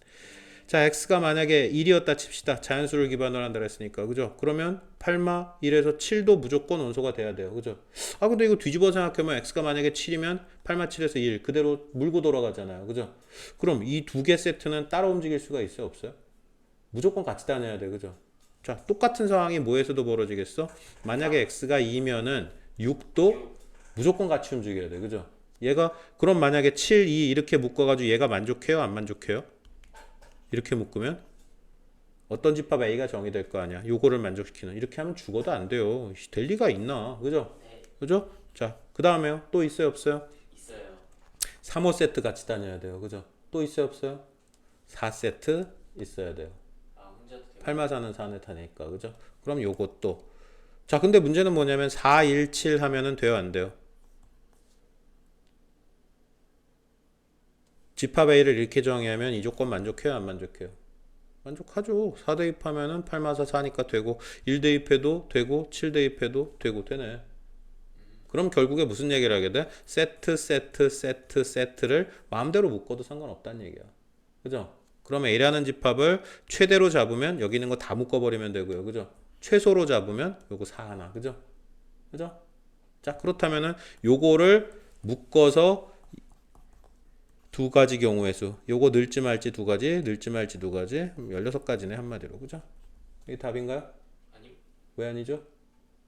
자, x가 만약에 1이었다 칩시다. 자연수를 기반으로 한다 했으니까. 그죠? 그러면 8마 1에서 7도 무조건 원소가 돼야 돼요. 그죠? 아, 근데 이거 뒤집어 생각하면 x가 만약에 7이면 8마 7에서 1 그대로 물고 돌아가잖아요. 그죠? 그럼 이 두 개 세트는 따로 움직일 수가 있어요? 없어요? 무조건 같이 다녀야 돼. 그죠? 자, 똑같은 상황이 뭐에서도 벌어지겠어? 만약에 x가 2면은 6도 무조건 같이 움직여야 돼. 그죠? 얘가 그럼 만약에 7, 2 이렇게 묶어가지고 얘가 만족해요? 안 만족해요? 이렇게 묶으면 어떤 집합 A가 정의될 거 아니야. 요거를 만족시키는. 이렇게 하면 죽어도 안 돼요. 될 리가 있나? 그죠?
네.
그죠? 자, 그 다음에요. 또 있어요? 없어요?
있어요.
3호 세트 같이 다녀야 돼요. 그죠? 또 있어요? 없어요? 4세트 있어야 돼요.
아 혼자도 돼요.
8마사는 4는 타니까. 그죠? 그럼 요것도. 자, 근데 문제는 뭐냐면 4, 1, 7 하면은 돼요? 안 돼요? 집합 A를 이렇게 정의하면 이 조건 만족해요? 안 만족해요? 만족하죠. 4 대입하면은 8마사 4니까 되고 1 대입해도 되고 7 대입해도 되고 되네. 그럼 결국에 무슨 얘기를 하게 돼? 세트를 마음대로 묶어도 상관없다는 얘기야. 그죠? 그러면 A라는 집합을 최대로 잡으면 여기 있는 거 다 묶어버리면 되고요. 그죠? 최소로 잡으면 요거 4 하나. 그죠? 그죠? 자, 그렇다면은 요거를 묶어서 두 가지 경우의 수. 요거 늘지 말지 두 가지, 늘지 말지 두 가지. 16가지네 한마디로. 그죠? 이게 답인가요?
아니
왜 아니죠?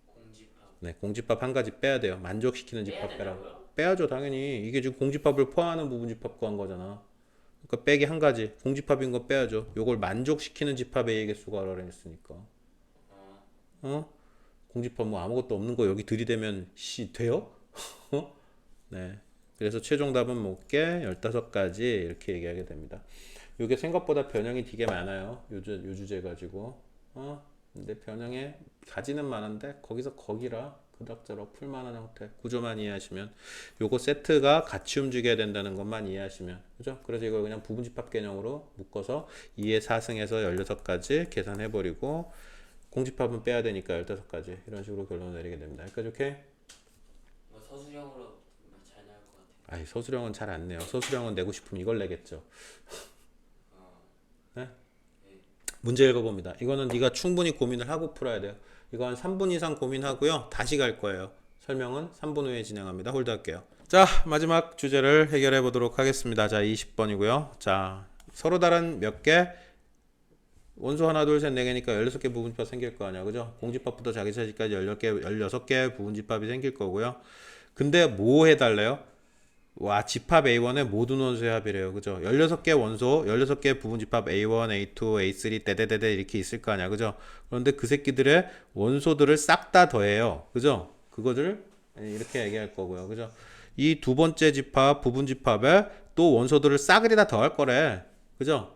공집합.
네, 공집합 한 가지 빼야 돼요. 만족시키는
빼야
집합 빼라고.
되냐고요?
빼야죠, 당연히. 이게 지금 공집합을 포함하는 부분집합 구한 거잖아. 그러니까 빼기 한 가지. 공집합인 거 빼야죠. 요걸 만족시키는 집합의 A의 개수가 하라 했으니까. 어? 공집합 뭐 아무것도 없는 거 여기 들이대면 씨 돼요? 어? 네. 그래서 최종 답은 못게 15가지 이렇게 얘기하게 됩니다. 이게 생각보다 변형이 되게 많아요. 요 주제 가지고. 근데 변형의 가지는 많은데 거기서 거기라 그닥저럭 풀만한 형태 구조만 이해하시면 요거 세트가 같이 움직여야 된다는 것만 이해하시면 그죠? 그래서 이걸 그냥 부분집합 개념으로 묶어서 2의 4승에서 16가지 계산해버리고 공집합은 빼야 되니까 15가지 이런 식으로 결론을 내리게 됩니다. 여기까지 오케이?
뭐 서술형으로 잘 나올 것 같아요.
아이 서술형은 잘 안 내요. 서술형은 내고 싶으면 이걸 내겠죠. 네? 문제 읽어봅니다. 이거는 네가 충분히 고민을 하고 풀어야 돼요. 이거 한 3분 이상 고민하고요. 다시 갈 거예요. 설명은 3분 후에 진행합니다. 홀드 할게요. 자, 마지막 주제를 해결해 보도록 하겠습니다. 자, 20번이고요. 자, 서로 다른 몇 개? 원소 하나, 둘, 셋, 네 개니까 16개 부분집합 생길 거 아니야. 그죠? 공집합부터 자기 차지까지 16개 부분집합이 생길 거고요. 근데 뭐 해달래요? 와, 집합 A1의 모든 원소의 합이래요. 그죠? 16개 원소, 16개 부분집합 A1, A2, A3, 떼떼떼떼 이렇게 있을 거 아니야. 그죠? 그런데 그 새끼들의 원소들을 싹 다 더해요. 그죠? 그거를 이렇게 얘기할 거고요. 그죠? 이 두 번째 집합, 부분집합에 또 원소들을 싸그리 다 더할 거래. 그죠?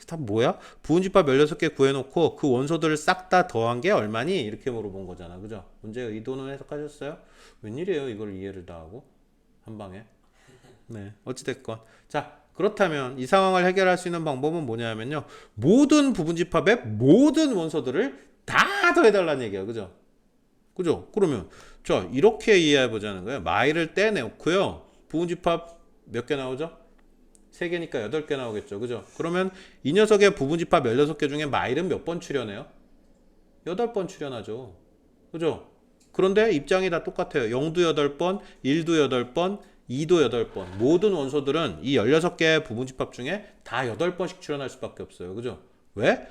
다 뭐야? 부분집합 16개 구해놓고 그 원소들을 싹 다 더한 게 얼마니? 이렇게 물어본 거잖아. 그죠? 문제 의도는 해석하셨어요? 웬일이에요? 이걸 이해를 다 하고? 한 방에? 네, 어찌됐건. 자, 그렇다면 이 상황을 해결할 수 있는 방법은 뭐냐면요. 모든 부분집합의 모든 원소들을 다 더해달라는 얘기야. 그죠? 그죠? 그러면, 자, 이렇게 이해해보자는 거예요. 마이를 떼내고요. 부분집합 몇 개 나오죠? 3개니까 8개 나오겠죠. 그죠? 그러면 이 녀석의 부분집합 16개 중에 마일은 몇 번 출현해요? 8번 출현하죠. 그죠? 그런데 입장이 다 똑같아요. 0도 8번, 1도 8번, 2도 8번. 모든 원소들은 이 16개의 부분집합 중에 다 8번씩 출현할 수밖에 없어요. 그죠? 왜?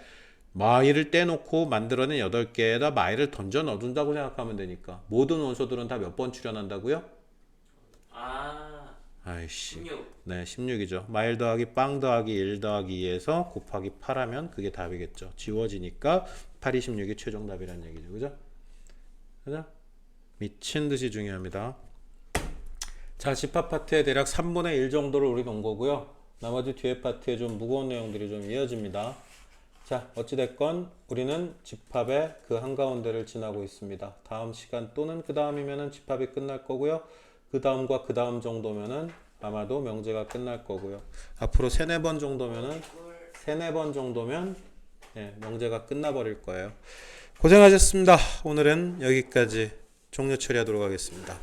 마일을 떼놓고 만들어낸 8개에다 마일을 던져 넣어둔다고 생각하면 되니까. 모든 원소들은 다 몇 번 출현한다고요? 아이씨.
16.
네, 16이죠. 마일 더하기 빵 더하기 1 더하기 2에서 곱하기 8 하면 그게 답이겠죠. 지워지니까 8이 16이 최종 답이라는 얘기죠. 그죠? 그죠? 미친 듯이 중요합니다. 자, 집합 파트의 대략 3분의 1 정도를 우리 놓은 거고요. 나머지 뒤에 파트에 좀 무거운 내용들이 좀 이어집니다. 자, 어찌됐건 우리는 집합의 그 한가운데를 지나고 있습니다. 다음 시간 또는 그 다음이면은 집합이 끝날 거고요. 그 다음과 그 다음 정도면은 아마도 명제가 끝날 거고요. 앞으로 3, 4번 정도면은 3, 4번 정도면 명제가 끝나버릴 거예요. 고생하셨습니다. 오늘은 여기까지 종료 처리하도록 하겠습니다.